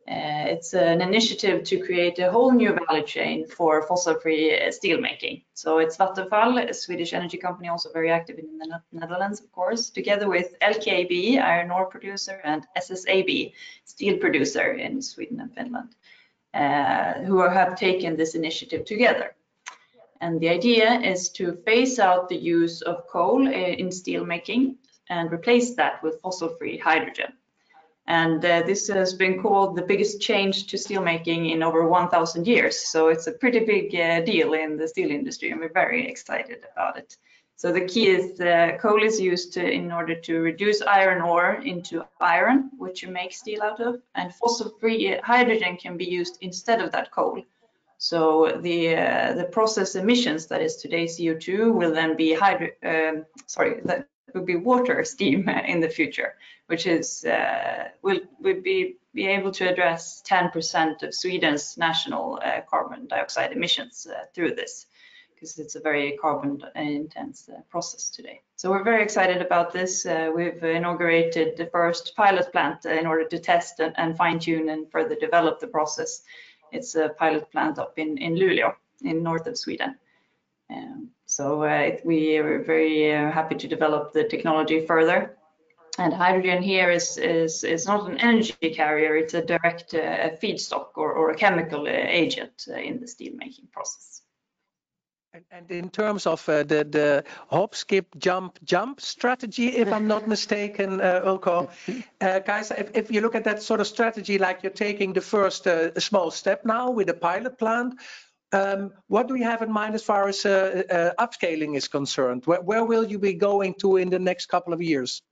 It's an initiative to create a whole new value chain for fossil-free steel making. So it's Vattenfall, a Swedish energy company, also very active in the Netherlands, of course, together with LKAB, iron ore producer, and SSAB, steel producer in Sweden and Finland, who have taken this initiative together. And the idea is to phase out the use of coal in steel making and replace that with fossil-free hydrogen. And this has been called the biggest change to steelmaking in over 1,000 years. So it's a pretty big deal in the steel industry, and we're very excited about it. So the key is coal is used in order to reduce iron ore into iron, which you make steel out of, and fossil-free hydrogen can be used instead of that coal. So the process emissions, that is today CO2, will then be that will be water steam in the future, which is will be able to address 10% of Sweden's national carbon dioxide emissions through this, because it's a very carbon intense process today. So we're very excited about this. We've inaugurated the first pilot plant in order to test and fine tune and further develop the process. It's a pilot plant up in Luleå in north of Sweden. We are very happy to develop the technology further. And hydrogen here is not an energy carrier, it's a direct feedstock or a chemical agent in the steel making process. And in terms of the hop, skip, jump strategy, if I'm not mistaken, Ulko, guys, if you look at that sort of strategy, like you're taking the first small step now with the pilot plant, what do you have in mind as far as upscaling is concerned? Where will you be going to in the next couple of years?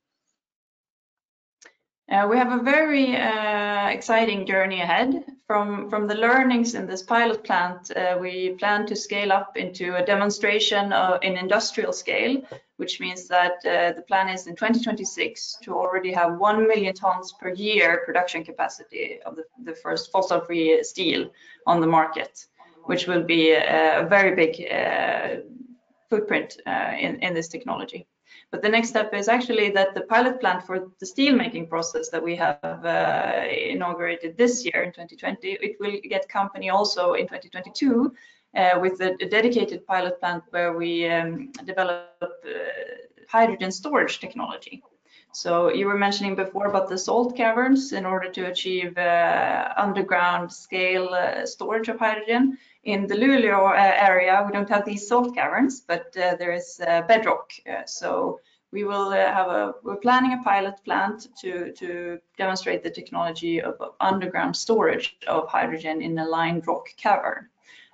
We have a very exciting journey ahead. From the learnings in this pilot plant, we plan to scale up into a demonstration in industrial scale, which means that the plan is in 2026 to already have 1 million tons per year production capacity of the first fossil-free steel on the market, which will be a very big footprint in this technology. But the next step is actually that the pilot plant for the steel making process that we have inaugurated this year in 2020, it will get company also in 2022 with a dedicated pilot plant where we develop hydrogen storage technology. So you were mentioning before about the salt caverns in order to achieve underground scale storage of hydrogen. In the Luleå area, we don't have these salt caverns, but there is bedrock. So we will we're planning a pilot plant to demonstrate the technology of underground storage of hydrogen in a lined rock cavern.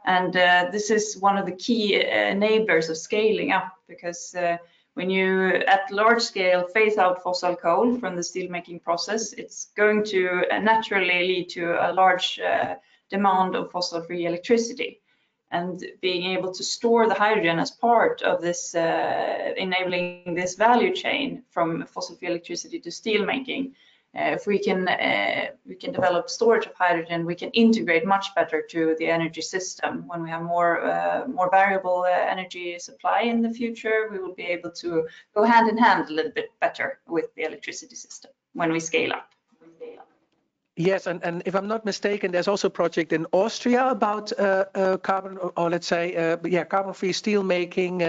And this is one of the key enablers of scaling up, because when you at large scale phase out fossil coal from the steelmaking process, it's going to naturally lead to a large demand of fossil-free electricity. And being able to store the hydrogen as part of this, enabling this value chain from fossil-free electricity to steelmaking, if we can develop storage of hydrogen, we can integrate much better to the energy system. When we have more variable energy supply in the future, we will be able to go hand in hand a little bit better with the electricity system when we scale up. Yes, and if I'm not mistaken, there's also a project in Austria about carbon, or let's say, carbon-free steel making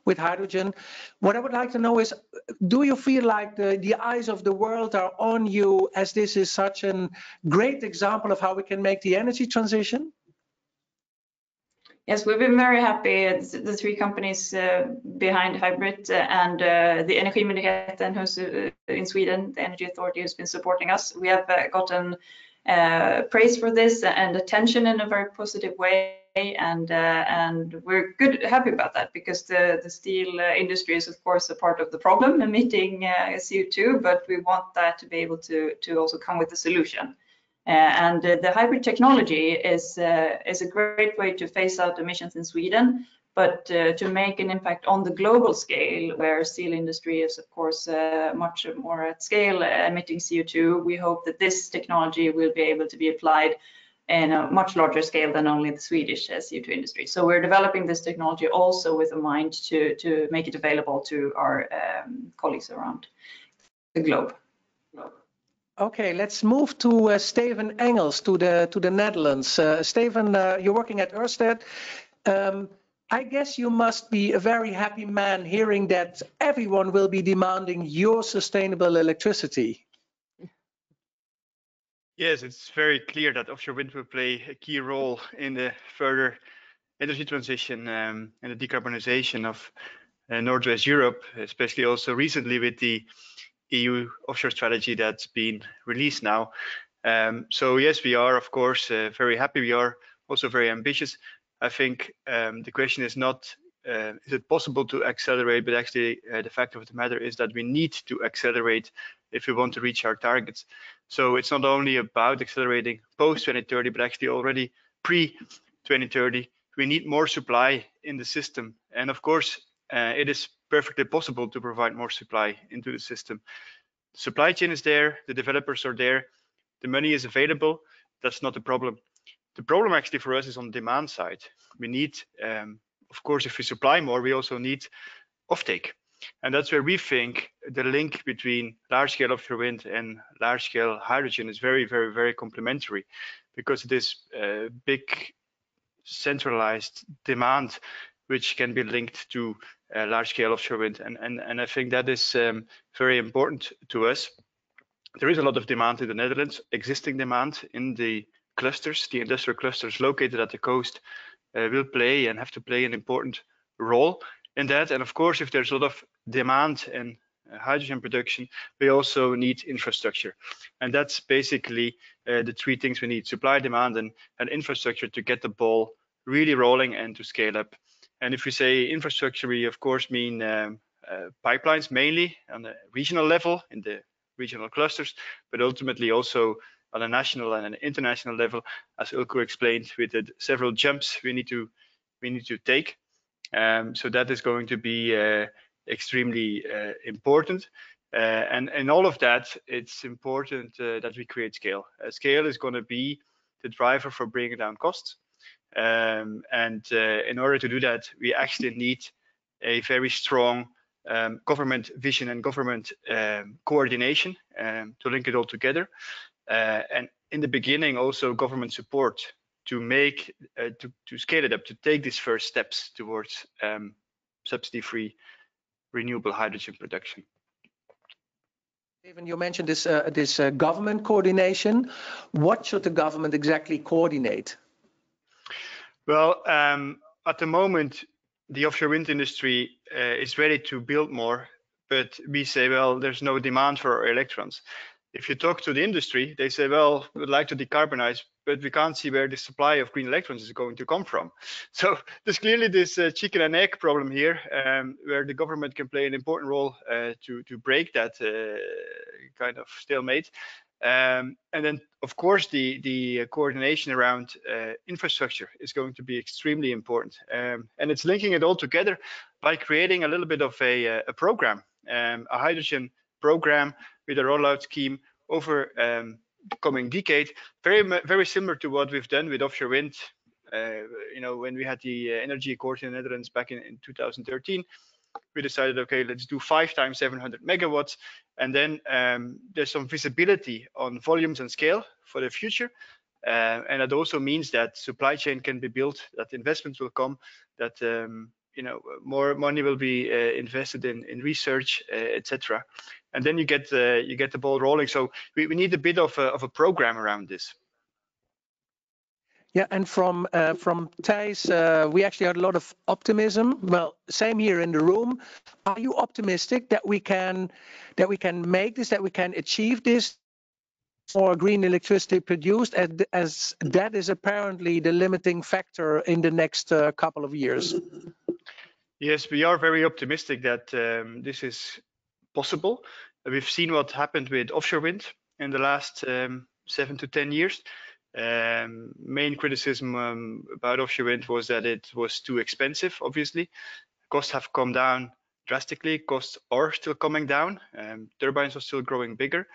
with hydrogen. What I would like to know is, do you feel like the eyes of the world are on you, as this is such a great example of how we can make the energy transition? Yes, we've been very happy. The three companies behind Hybrid and the Energimyndigheten, who's in Sweden, the energy authority, who's been supporting us. We have gotten praise for this and attention in a very positive way, and we're happy about that, because the steel industry is of course a part of the problem, emitting CO2, but we want that to be able to also come with a solution. And the hybrid technology is a great way to phase out emissions in Sweden, but to make an impact on the global scale, where steel industry is of course much more at scale emitting CO2, we hope that this technology will be able to be applied in a much larger scale than only the Swedish CO2 industry. So we're developing this technology also with a mind to make it available to our colleagues around the globe. Okay, let's move to Steven Engels, to the Netherlands. Steven, you're working at Ørsted. I guess you must be a very happy man hearing that everyone will be demanding your sustainable electricity. Yes, it's very clear that offshore wind will play a key role in the further energy transition and the decarbonization of Northwest Europe, especially also recently with the EU offshore strategy that's been released now. So yes, we are of course very happy. We are also very ambitious. I think the question is not is it possible to accelerate, but actually the fact of the matter is that we need to accelerate if we want to reach our targets. So it's not only about accelerating post 2030, but actually already pre 2030. We need more supply in the system, and of course it is perfectly possible to provide more supply into the system. The supply chain is there, the developers are there, the money is available. That's not the problem. The problem actually for us is on the demand side. We need, of course, if we supply more, we also need offtake. And that's where we think the link between large-scale offshore wind and large-scale hydrogen is very, very, very complementary, because it is big centralized demand which can be linked to large-scale offshore wind. And I think that is very important to us. There is a lot of demand in the Netherlands, existing demand in the clusters. The industrial clusters located at the coast will play and have to play an important role in that. And of course, if there's a lot of demand and hydrogen production, we also need infrastructure. And that's basically the three things we need: supply, demand, and infrastructure to get the ball really rolling and to scale up. And if we say infrastructure, we of course mean pipelines, mainly on the regional level in the regional clusters, but ultimately also on a national and an international level, as Ilko explained, with the several jumps we need to take. So that is going to be extremely important. And in all of that, it's important that we create scale. Scale is going to be the driver for bringing down costs. And in order to do that, we actually need a very strong government vision and government coordination to link it all together. And in the beginning, also government support to make to scale it up, to take these first steps towards subsidy-free renewable hydrogen production. Steven, you mentioned this government coordination. What should the government exactly coordinate? Well, at the moment, the offshore wind industry is ready to build more, but we say, well, there's no demand for our electrons. If you talk to the industry, they say, well, we'd like to decarbonize, but we can't see where the supply of green electrons is going to come from. So there's clearly this chicken and egg problem here, where the government can play an important role to break that kind of stalemate. And then, of course, the coordination around infrastructure is going to be extremely important. And it's linking it all together by creating a little bit of a program, a hydrogen program with a rollout scheme over the coming decade, very similar to what we've done with offshore wind. You know, when we had the energy accord in the Netherlands back in 2013, we decided, okay, let's do 5 times 700 megawatts. And then there's some visibility on volumes and scale for the future. And that also means that supply chain can be built, that investments will come, that you know, more money will be invested in research, etc. And then you get the ball rolling. So we need a bit of a program around this. Yeah, and from Thijs, we actually had a lot of optimism. Well, same here in the room. Are you optimistic that we can make this, that we can achieve this for green electricity produced, as that is apparently the limiting factor in the next couple of years? Yes, we are very optimistic that this is possible. We've seen what happened with offshore wind in the last 7 to 10 years. Main criticism about offshore wind was that it was too expensive, obviously. Costs have come down drastically. Costs are still coming down. Turbines are still growing bigger,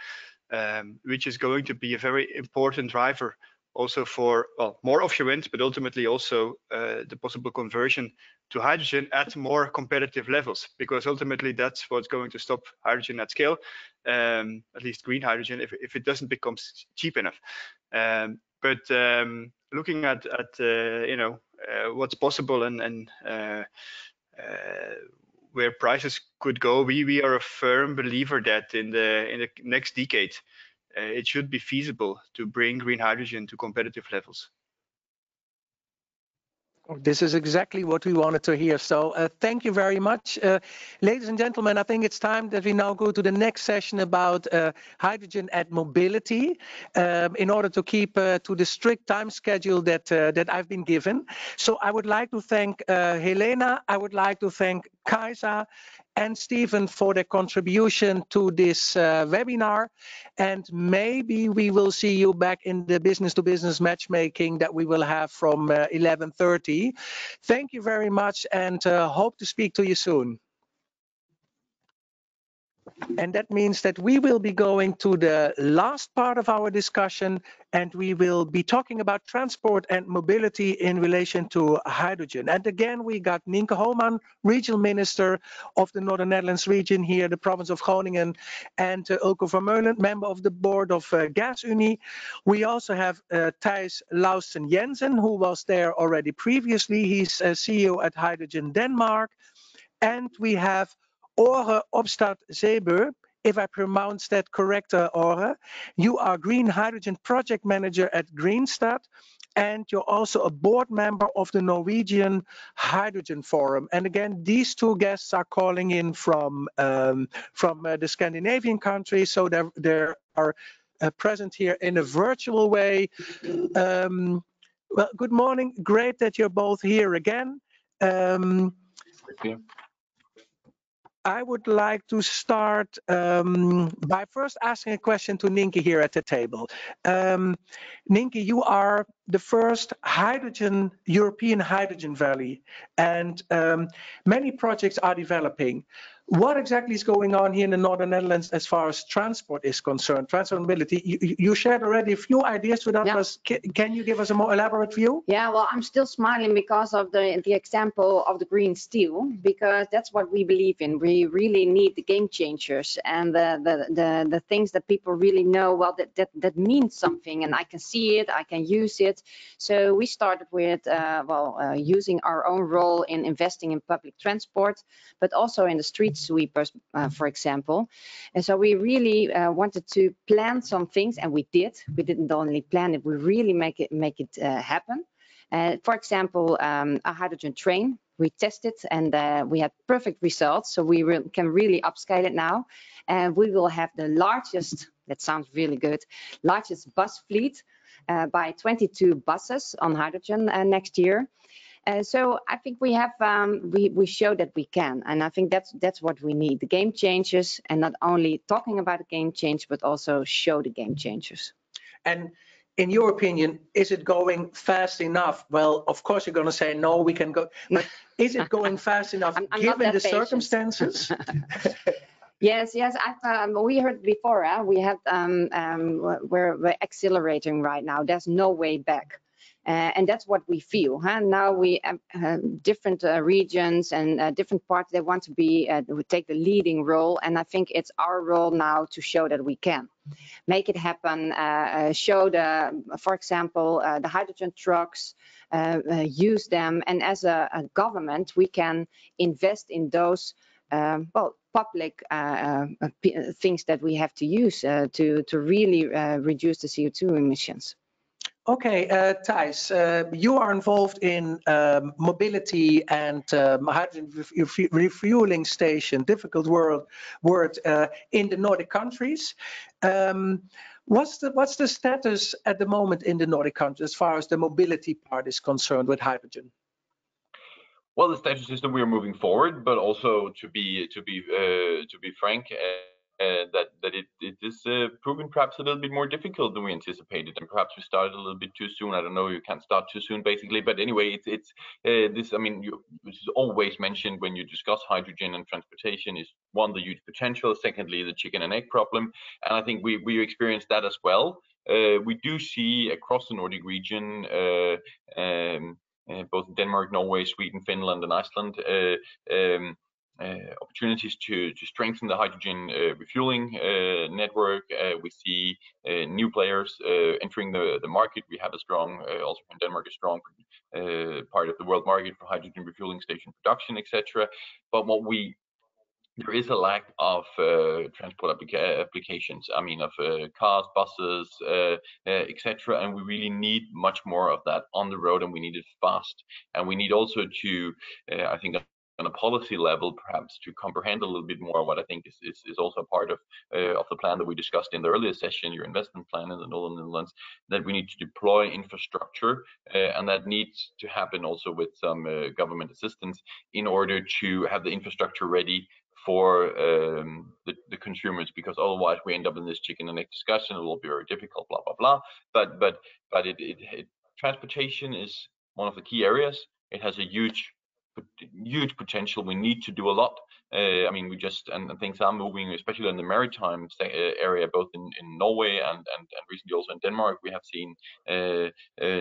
which is going to be a very important driver also for more offshore wind, but ultimately also the possible conversion to hydrogen at more competitive levels, because ultimately that's what's going to stop hydrogen at scale, at least green hydrogen, if it doesn't become cheap enough. But looking at what's possible and where prices could go, we are a firm believer that in the next decade it should be feasible to bring green hydrogen to competitive levels. This is exactly what we wanted to hear. So thank you very much. Ladies and gentlemen, I think it's time that we now go to the next session about hydrogen and mobility in order to keep to the strict time schedule that I've been given. So I would like to thank Helena. I would like to thank Kaisa and Stephen for their contribution to this webinar. And maybe we will see you back in the business-to-business matchmaking that we will have from 11:30. Thank you very much, and hope to speak to you soon. And that means that we will be going to the last part of our discussion, and we will be talking about transport and mobility in relation to hydrogen. And again, we got Nienke Homan, Regional Minister of the Northern Netherlands region here, the province of Groningen, and Ulko Vermeulen, member of the board of GasUnie. We also have Thijs Lausten Jensen, who was there already previously. He's CEO at Hydrogen Denmark. And we have Ore Opstad Zeebø, if I pronounce that correct, Ore. You are Green Hydrogen Project Manager at Greenstad, and you're also a board member of the Norwegian Hydrogen Forum. And again, these two guests are calling in from the Scandinavian countries, so they are present here in a virtual way. Well, good morning. Great that you're both here again. I would like to start by first asking a question to Nienke here at the table. Nienke, you are the first European hydrogen valley, and many projects are developing. What exactly is going on here in the Northern Netherlands as far as transport is concerned, transport mobility? You shared already a few ideas with us. Yeah. Can you give us a more elaborate view? Yeah, well, I'm still smiling because of the example of the green steel, because that's what we believe in. We really need the game changers and the things that people really know, well, that means something, and I can see it, I can use it. So we started with, using our own role in investing in public transport, but also in the street sweepers, for example. And so we really wanted to plan some things, and we did. We didn't only plan it, we really make it happen. For example, a hydrogen train. We tested and we had perfect results. So we can really upscale it now. And we will have the largest, that sounds really good, largest bus fleet by 22 buses on hydrogen next year. So I think we have we show that we can, and I think that's what we need, the game changers, and not only talking about the game change, but also show the game changers. And in your opinion, is it going fast enough? Well, of course you're going to say no, we can go, but is it going fast enough given the circumstances? Yes. We heard before. We have we're accelerating right now. There's no way back. And that's what we feel. Now we have different regions and different parts. They want to take the leading role, and I think it's our role now to show that we can make it happen. Show for example, the hydrogen trucks, use them, and as a government, we can invest in those public things that we have to use to really reduce the CO2 emissions. Okay, Thijs, you are involved in mobility and hydrogen refueling station, difficult word in the Nordic countries. What's the status at the moment in the Nordic countries as far as the mobility part is concerned with hydrogen? Well, the status is that we are moving forward, but also to be frank, that it is proving perhaps a little bit more difficult than we anticipated, and perhaps we started a little bit too soon. I don't know, you can't start too soon, basically. But anyway, it's this. I mean, which is always mentioned when you discuss hydrogen and transportation is one, the huge potential. Secondly, the chicken and egg problem, and I think we experienced that as well. we do see across the Nordic region, both Denmark, Norway, Sweden, Finland, and Iceland, opportunities to strengthen the hydrogen refueling network. We see new players entering the market. We have a strong, also in Denmark, a strong part of the world market for hydrogen refueling station production, etc. But there is a lack of transport applications. I mean, of cars, buses, etc. And we really need much more of that on the road, and we need it fast. And we need also to, I think, on a policy level, perhaps to comprehend a little bit more what I think is also part of the plan that we discussed in the earlier session, your investment plan in the Northern Netherlands, that we need to deploy infrastructure, and that needs to happen also with some government assistance in order to have the infrastructure ready for the consumers, because otherwise we end up in this chicken and egg discussion. It will be very difficult, blah blah blah. But transportation is one of the key areas. It has a huge potential. We need to do a lot. I mean, and things are moving, especially in the maritime area, both in Norway and recently also in Denmark. We have seen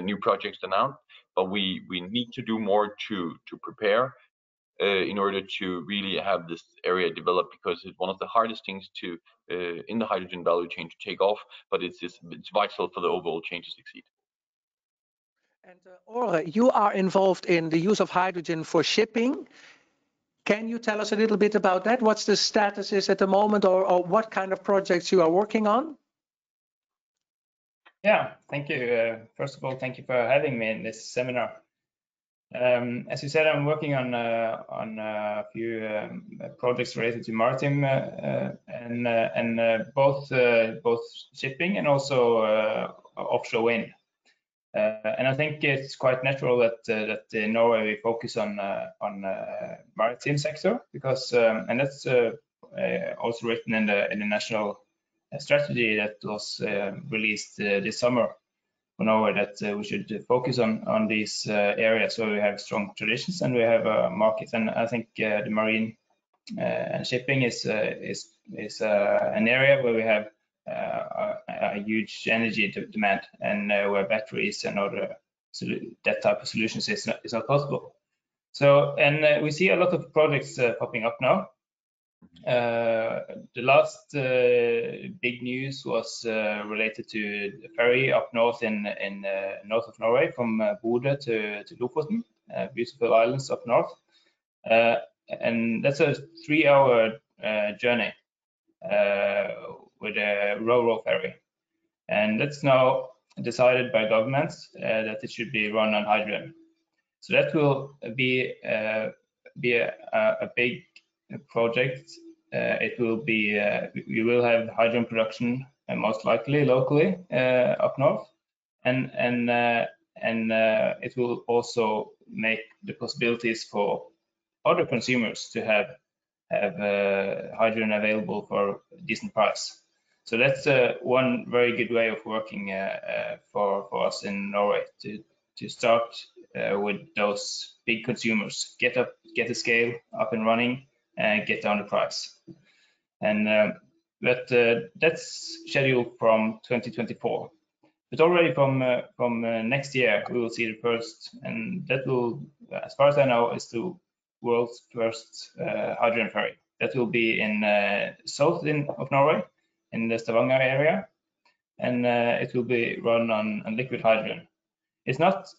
new projects announced, but we need to do more to prepare in order to really have this area developed, because it's one of the hardest things to in the hydrogen value chain to take off, but it's vital for the overall chain to succeed. And Ore, you are involved in the use of hydrogen for shipping. Can you tell us a little bit about that? What's the status is at the moment, or what kind of projects you are working on? Yeah, thank you. First of all, thank you for having me in this seminar. As you said, I'm working on a few projects related to maritime and both shipping and also offshore wind. And I think it's quite natural that in Norway we focus on maritime sector, because and that's also written in the national strategy that was released this summer for Norway, that we should focus on these areas where we have strong traditions and we have a market. And I think the marine and shipping is an area where we have a huge energy demand, and where batteries and other that type of solutions is not possible. So, and we see a lot of projects popping up now. The last big news was related to the ferry up north in north of Norway, from Bodø to Lofoten, beautiful islands up north, and that's a 3-hour journey with a ro-ro ferry, and that's now decided by governments that it should be run on hydrogen. So that will be a big project. It will be we will have hydrogen production, most likely locally up north, and it will also make the possibilities for other consumers to have hydrogen available for a decent price. So that's one very good way of working for us in Norway, to start with those big consumers, get the scale up and running, and get down the price. And that's scheduled from 2024. But already from next year we will see the first, and that will, as far as I know, is the world's first hydrogen ferry. That will be in south of Norway, in the Stavanger area, and it will be run on liquid hydrogen. It's not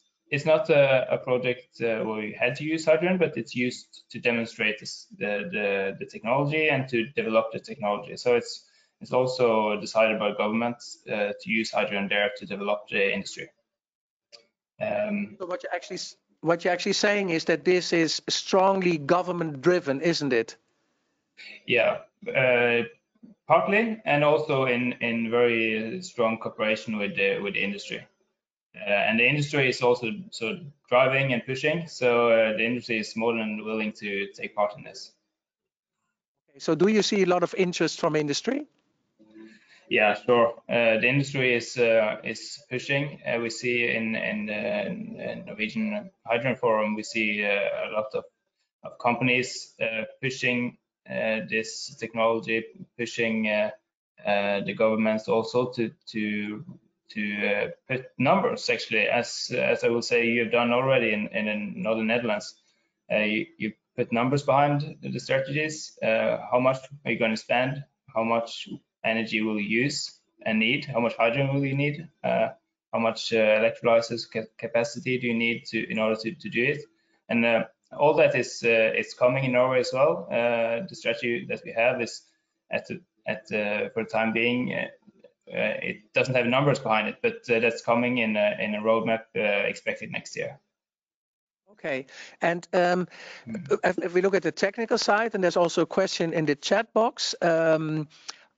a project where we had to use hydrogen, but it's used to demonstrate the technology and to develop the technology. So it's also decided by governments to use hydrogen there to develop the industry. So what you're actually saying is that this is strongly government driven, isn't it? Yeah, partly, and also in very strong cooperation with the industry. And the industry is also driving and pushing, so the industry is more than willing to take part in this. Okay, so do you see a lot of interest from industry? Yeah, sure. The industry is pushing. We see in the Norwegian Hydrogen Forum, we see a lot of companies pushing this technology, pushing the governments also to put numbers, actually, as I will say you've done already in northern Netherlands. You put numbers behind the strategies. How much are you going to spend? How much energy will you use and need? How much hydrogen will you need? How much electrolysis capacity do you need in order to do it? And all that is coming in Norway as well. The strategy that we have is for the time being. It doesn't have numbers behind it, but that's coming in a roadmap expected next year. Okay, and if we look at the technical side, and there's also a question in the chat box,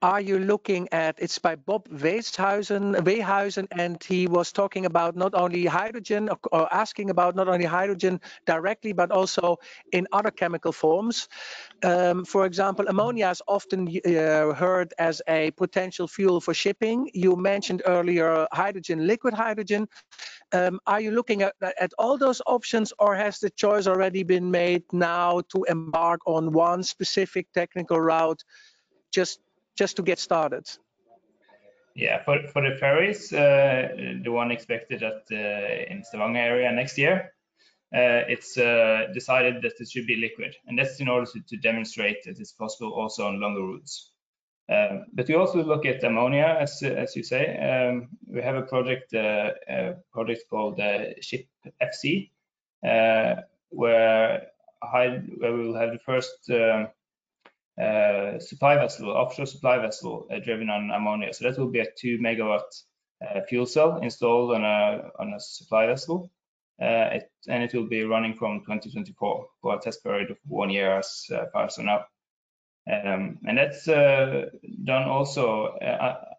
are you looking at, it's by Bob Wehuizen, and he was talking about not only hydrogen, or asking about not only hydrogen directly, but also in other chemical forms. For example, ammonia is often heard as a potential fuel for shipping. You mentioned earlier hydrogen, liquid hydrogen. Are you looking at all those options, or has the choice already been made now to embark on one specific technical route just to get started? Yeah, for the ferries, the one expected in Stavanger area next year, it's decided that it should be liquid, and that's in order to demonstrate that it's possible also on longer routes. But we also look at ammonia, as you say. We have a project called Ship FC, where we will have the first supply vessel, offshore supply vessel, driven on ammonia. So that will be a 2 megawatt fuel cell installed on a supply vessel, and it will be running from 2024 for a test period of 1 year as far as I know. And that's done also.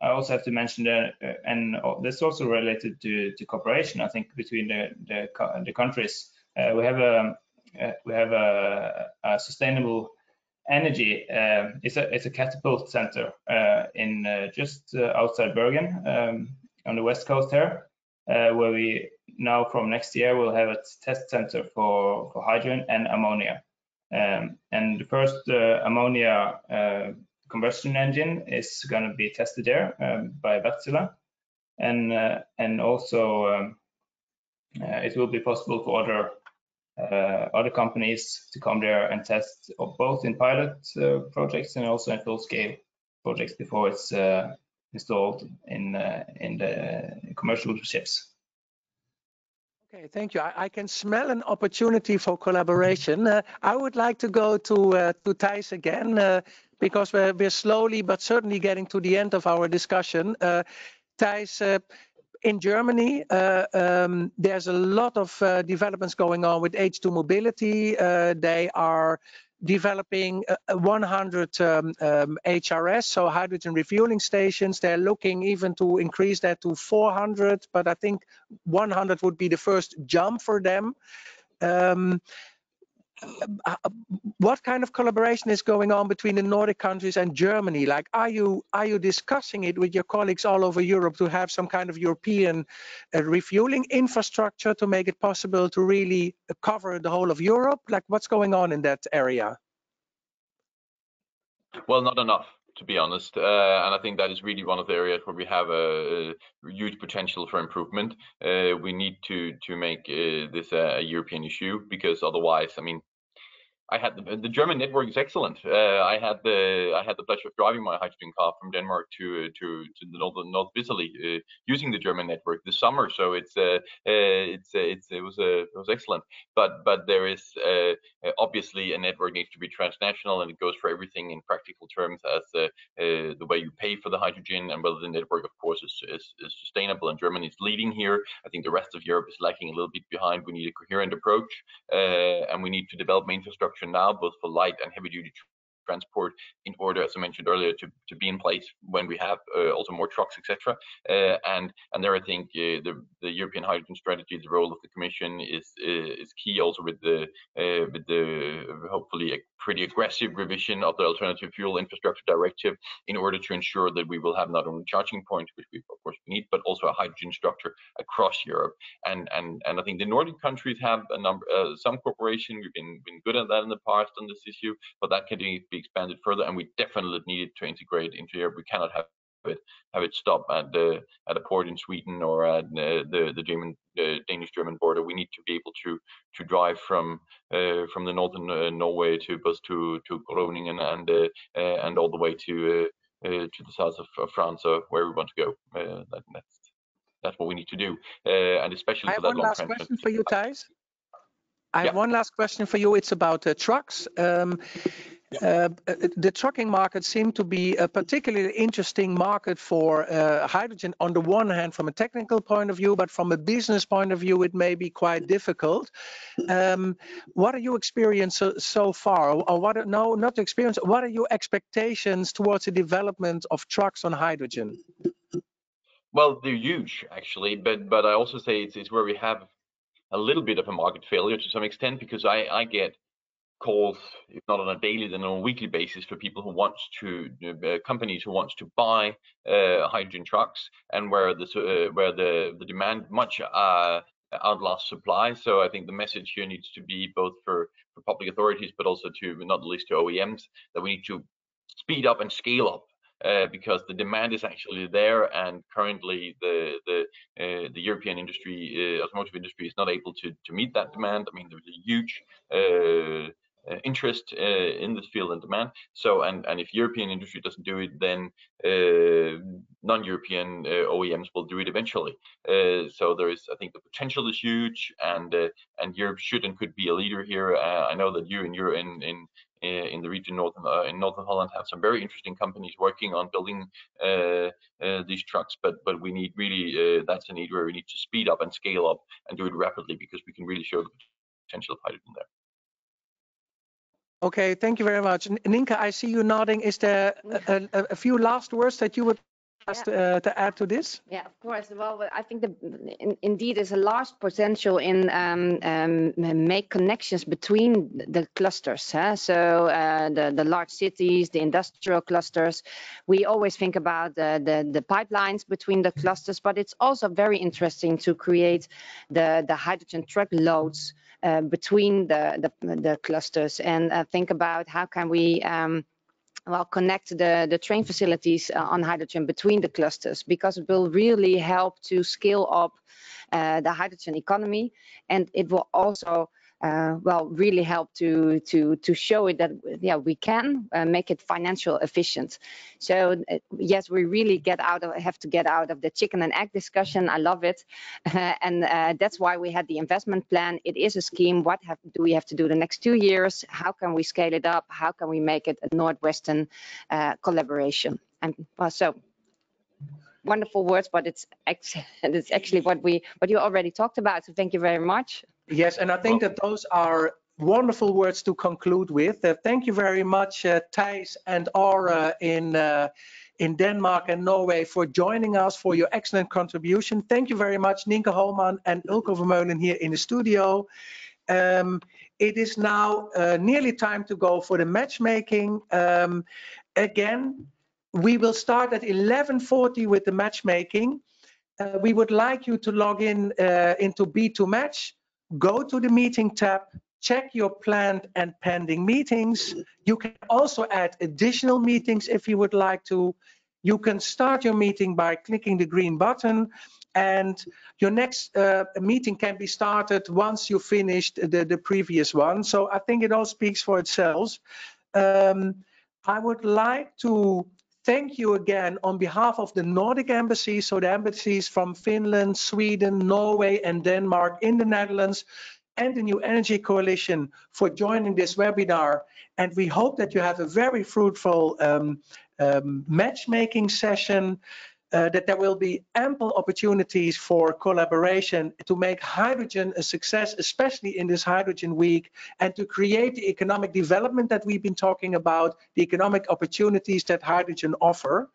I also have to mention that, and that's also related to cooperation, I think, between the countries. We have a sustainable energy. It's a catapult center in just outside Bergen, on the west coast here, where we now from next year will have a test center for hydrogen and ammonia. And the first ammonia combustion engine is going to be tested there by Wärtsilä, and also it will be possible for other companies to come there and test both in pilot projects and also in full-scale projects before it's installed in the commercial ships. Okay, thank you. I can smell an opportunity for collaboration. I would like to go to Thijs again, because we're slowly but certainly getting to the end of our discussion. Thijs, in Germany, there's a lot of developments going on with H2 mobility. They are developing 100 HRS, so hydrogen refueling stations. They're looking even to increase that to 400, but I think 100 would be the first jump for them. What kind of collaboration is going on between the Nordic countries and Germany? Like, are you discussing it with your colleagues all over Europe to have some kind of European refueling infrastructure to make it possible to really cover the whole of Europe? Like, what's going on in that area? Well, not enough, to be honest, and I think that is really one of the areas where we have a huge potential for improvement. We need to make this a European issue, because otherwise, I mean, I had the German network is excellent. I had the pleasure of driving my hydrogen car from Denmark to the North Italy using the German network this summer. So it was excellent. But there is obviously a network needs to be transnational, and it goes for everything in practical terms, as the way you pay for the hydrogen and whether the network, of course, is sustainable. And Germany is leading here. I think the rest of Europe is lagging a little bit behind. We need a coherent approach, and we need to develop infrastructure now, both for light and heavy duty transport, in order, as I mentioned earlier, to be in place when we have also more trucks, etc. And there, I think the European hydrogen strategy, the role of the Commission is key, also with the hopefully a pretty aggressive revision of the Alternative Fuel Infrastructure Directive, in order to ensure that we will have not only charging points, which we of course need, but also a hydrogen structure across Europe. And I think the Nordic countries have a number some cooperation. We've been good at that in the past on this issue, but that can be expanded further, and we definitely need it to integrate into Europe. We cannot have it stop at a port in Sweden or at the Danish-German border. We need to be able to drive from the northern Norway to both to Groningen and all the way to the south of France, or where we want to go. That's what we need to do, and especially for that long last question for you, Thijs. I have Yeah. one last question for you. It's about trucks. The trucking market seemed to be a particularly interesting market for hydrogen on the one hand from a technical point of view, but from a business point of view, it may be quite difficult. What are your experiences so far? Or what? No, not experience. What are your expectations towards the development of trucks on hydrogen? Well, they're huge actually, but I also say it's where we have a little bit of a market failure to some extent, because I get calls, if not on a daily, then on a weekly basis, for people who want to companies who wants to buy hydrogen trucks, and where the demand much outlasts supply. So I think the message here needs to be both for public authorities, but also to, not the least, to OEMs, that we need to speed up and scale up. Because the demand is actually there, and currently the European industry, automotive industry, is not able to meet that demand. I mean, there's a huge interest in this field and demand. So, and if European industry doesn't do it, then non-European OEMs will do it eventually. So there is, I think, the potential is huge, and Europe should and could be a leader here. I know that you in the region in Northern Holland have some very interesting companies working on building these trucks, but we need really that's a need where we need to speed up and scale up and do it rapidly, because we can really show the potential of hydrogen there. Okay, thank you very much. Nienke, I see you nodding. Is there a few last words that you would to add to this? Yeah, of course. Well, I think indeed there's a large potential in make connections between the clusters. Huh? So the large cities, the industrial clusters. We always think about the pipelines between the clusters, but it's also very interesting to create the hydrogen truck loads between the clusters, and think about how can we connect the train facilities on hydrogen between the clusters, because it will really help to scale up the hydrogen economy, and it will also really help to show it that we can make it financial efficient. So yes, we really have to get out of the chicken and egg discussion. I love it, and that's why we had the investment plan. It is a scheme. What do we have to do the next 2 years? How can we scale it up? How can we make it a Northwestern collaboration? And so wonderful words, but it's actually what you already talked about. So thank you very much. Yes, and I think that those are wonderful words to conclude with. Thank you very much, Thijs and Aura in Denmark and Norway, for joining us, for your excellent contribution. Thank you very much, Nienke Holman and Ulko Vermeulen here in the studio. It is now nearly time to go for the matchmaking. Again, we will start at 11:40 with the matchmaking. We would like you to log in into B2Match. Go to the meeting tab, check your planned and pending meetings. You can also add additional meetings if you would like to. You can start your meeting by clicking the green button, and your next meeting can be started once you finished the previous one. So I think it all speaks for itself. I would like to thank you again on behalf of the Nordic embassies, so the embassies from Finland, Sweden, Norway, and Denmark in the Netherlands, and the New Energy Coalition for joining this webinar. And we hope that you have a very fruitful matchmaking session, that there will be ample opportunities for collaboration to make hydrogen a success, especially in this Hydrogen Week, and to create the economic development that we've been talking about, the economic opportunities that hydrogen offer.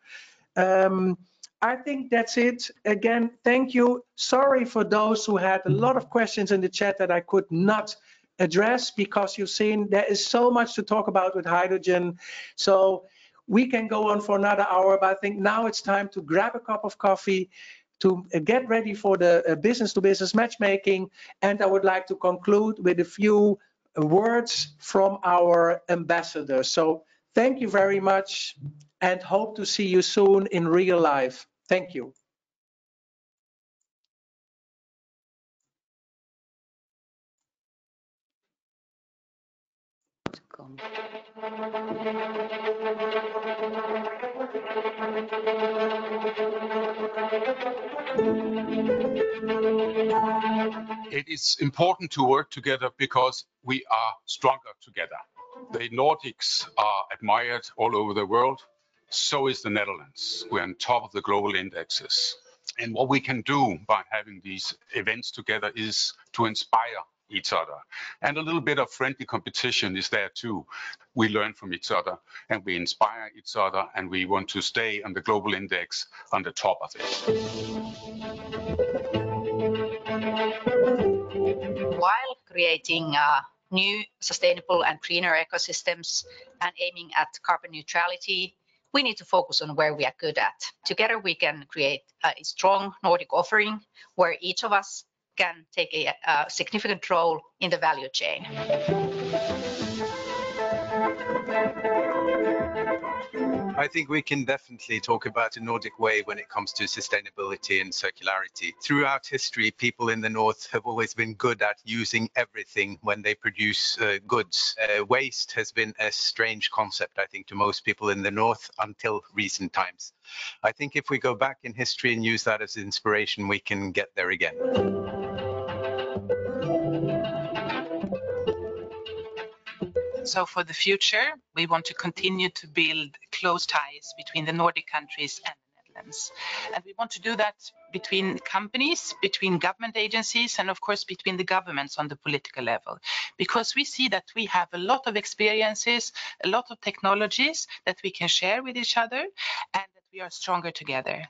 I think that's it. Again, thank you. Sorry for those who had a lot of questions in the chat that I could not address, because you've seen there is so much to talk about with hydrogen. So we can go on for another hour, but I think now it's time to grab a cup of coffee, to get ready for the business-to-business matchmaking. And I would like to conclude with a few words from our ambassador. So thank you very much. and hope to see you soon in real life. Thank you. It is important to work together because we are stronger together. The Nordics are admired all over the world. So is the Netherlands. We're on top of the global indexes. And what we can do by having these events together is to inspire each other. And a little bit of friendly competition is there too. We learn from each other and we inspire each other, and we want to stay on the global index on the top of it. While creating new sustainable and greener ecosystems and aiming at carbon neutrality, we need to focus on where we are good at. Together we can create a strong Nordic offering where each of us can take a significant role in the value chain. I think we can definitely talk about a Nordic way when it comes to sustainability and circularity. Throughout history, people in the North have always been good at using everything when they produce goods. Waste has been a strange concept, I think, to most people in the North until recent times. I think if we go back in history and use that as inspiration, we can get there again. So for the future, we want to continue to build close ties between the Nordic countries and the Netherlands. And we want to do that between companies, between government agencies, and of course, between the governments on the political level. Because we see that we have a lot of experiences, a lot of technologies that we can share with each other, and that we are stronger together.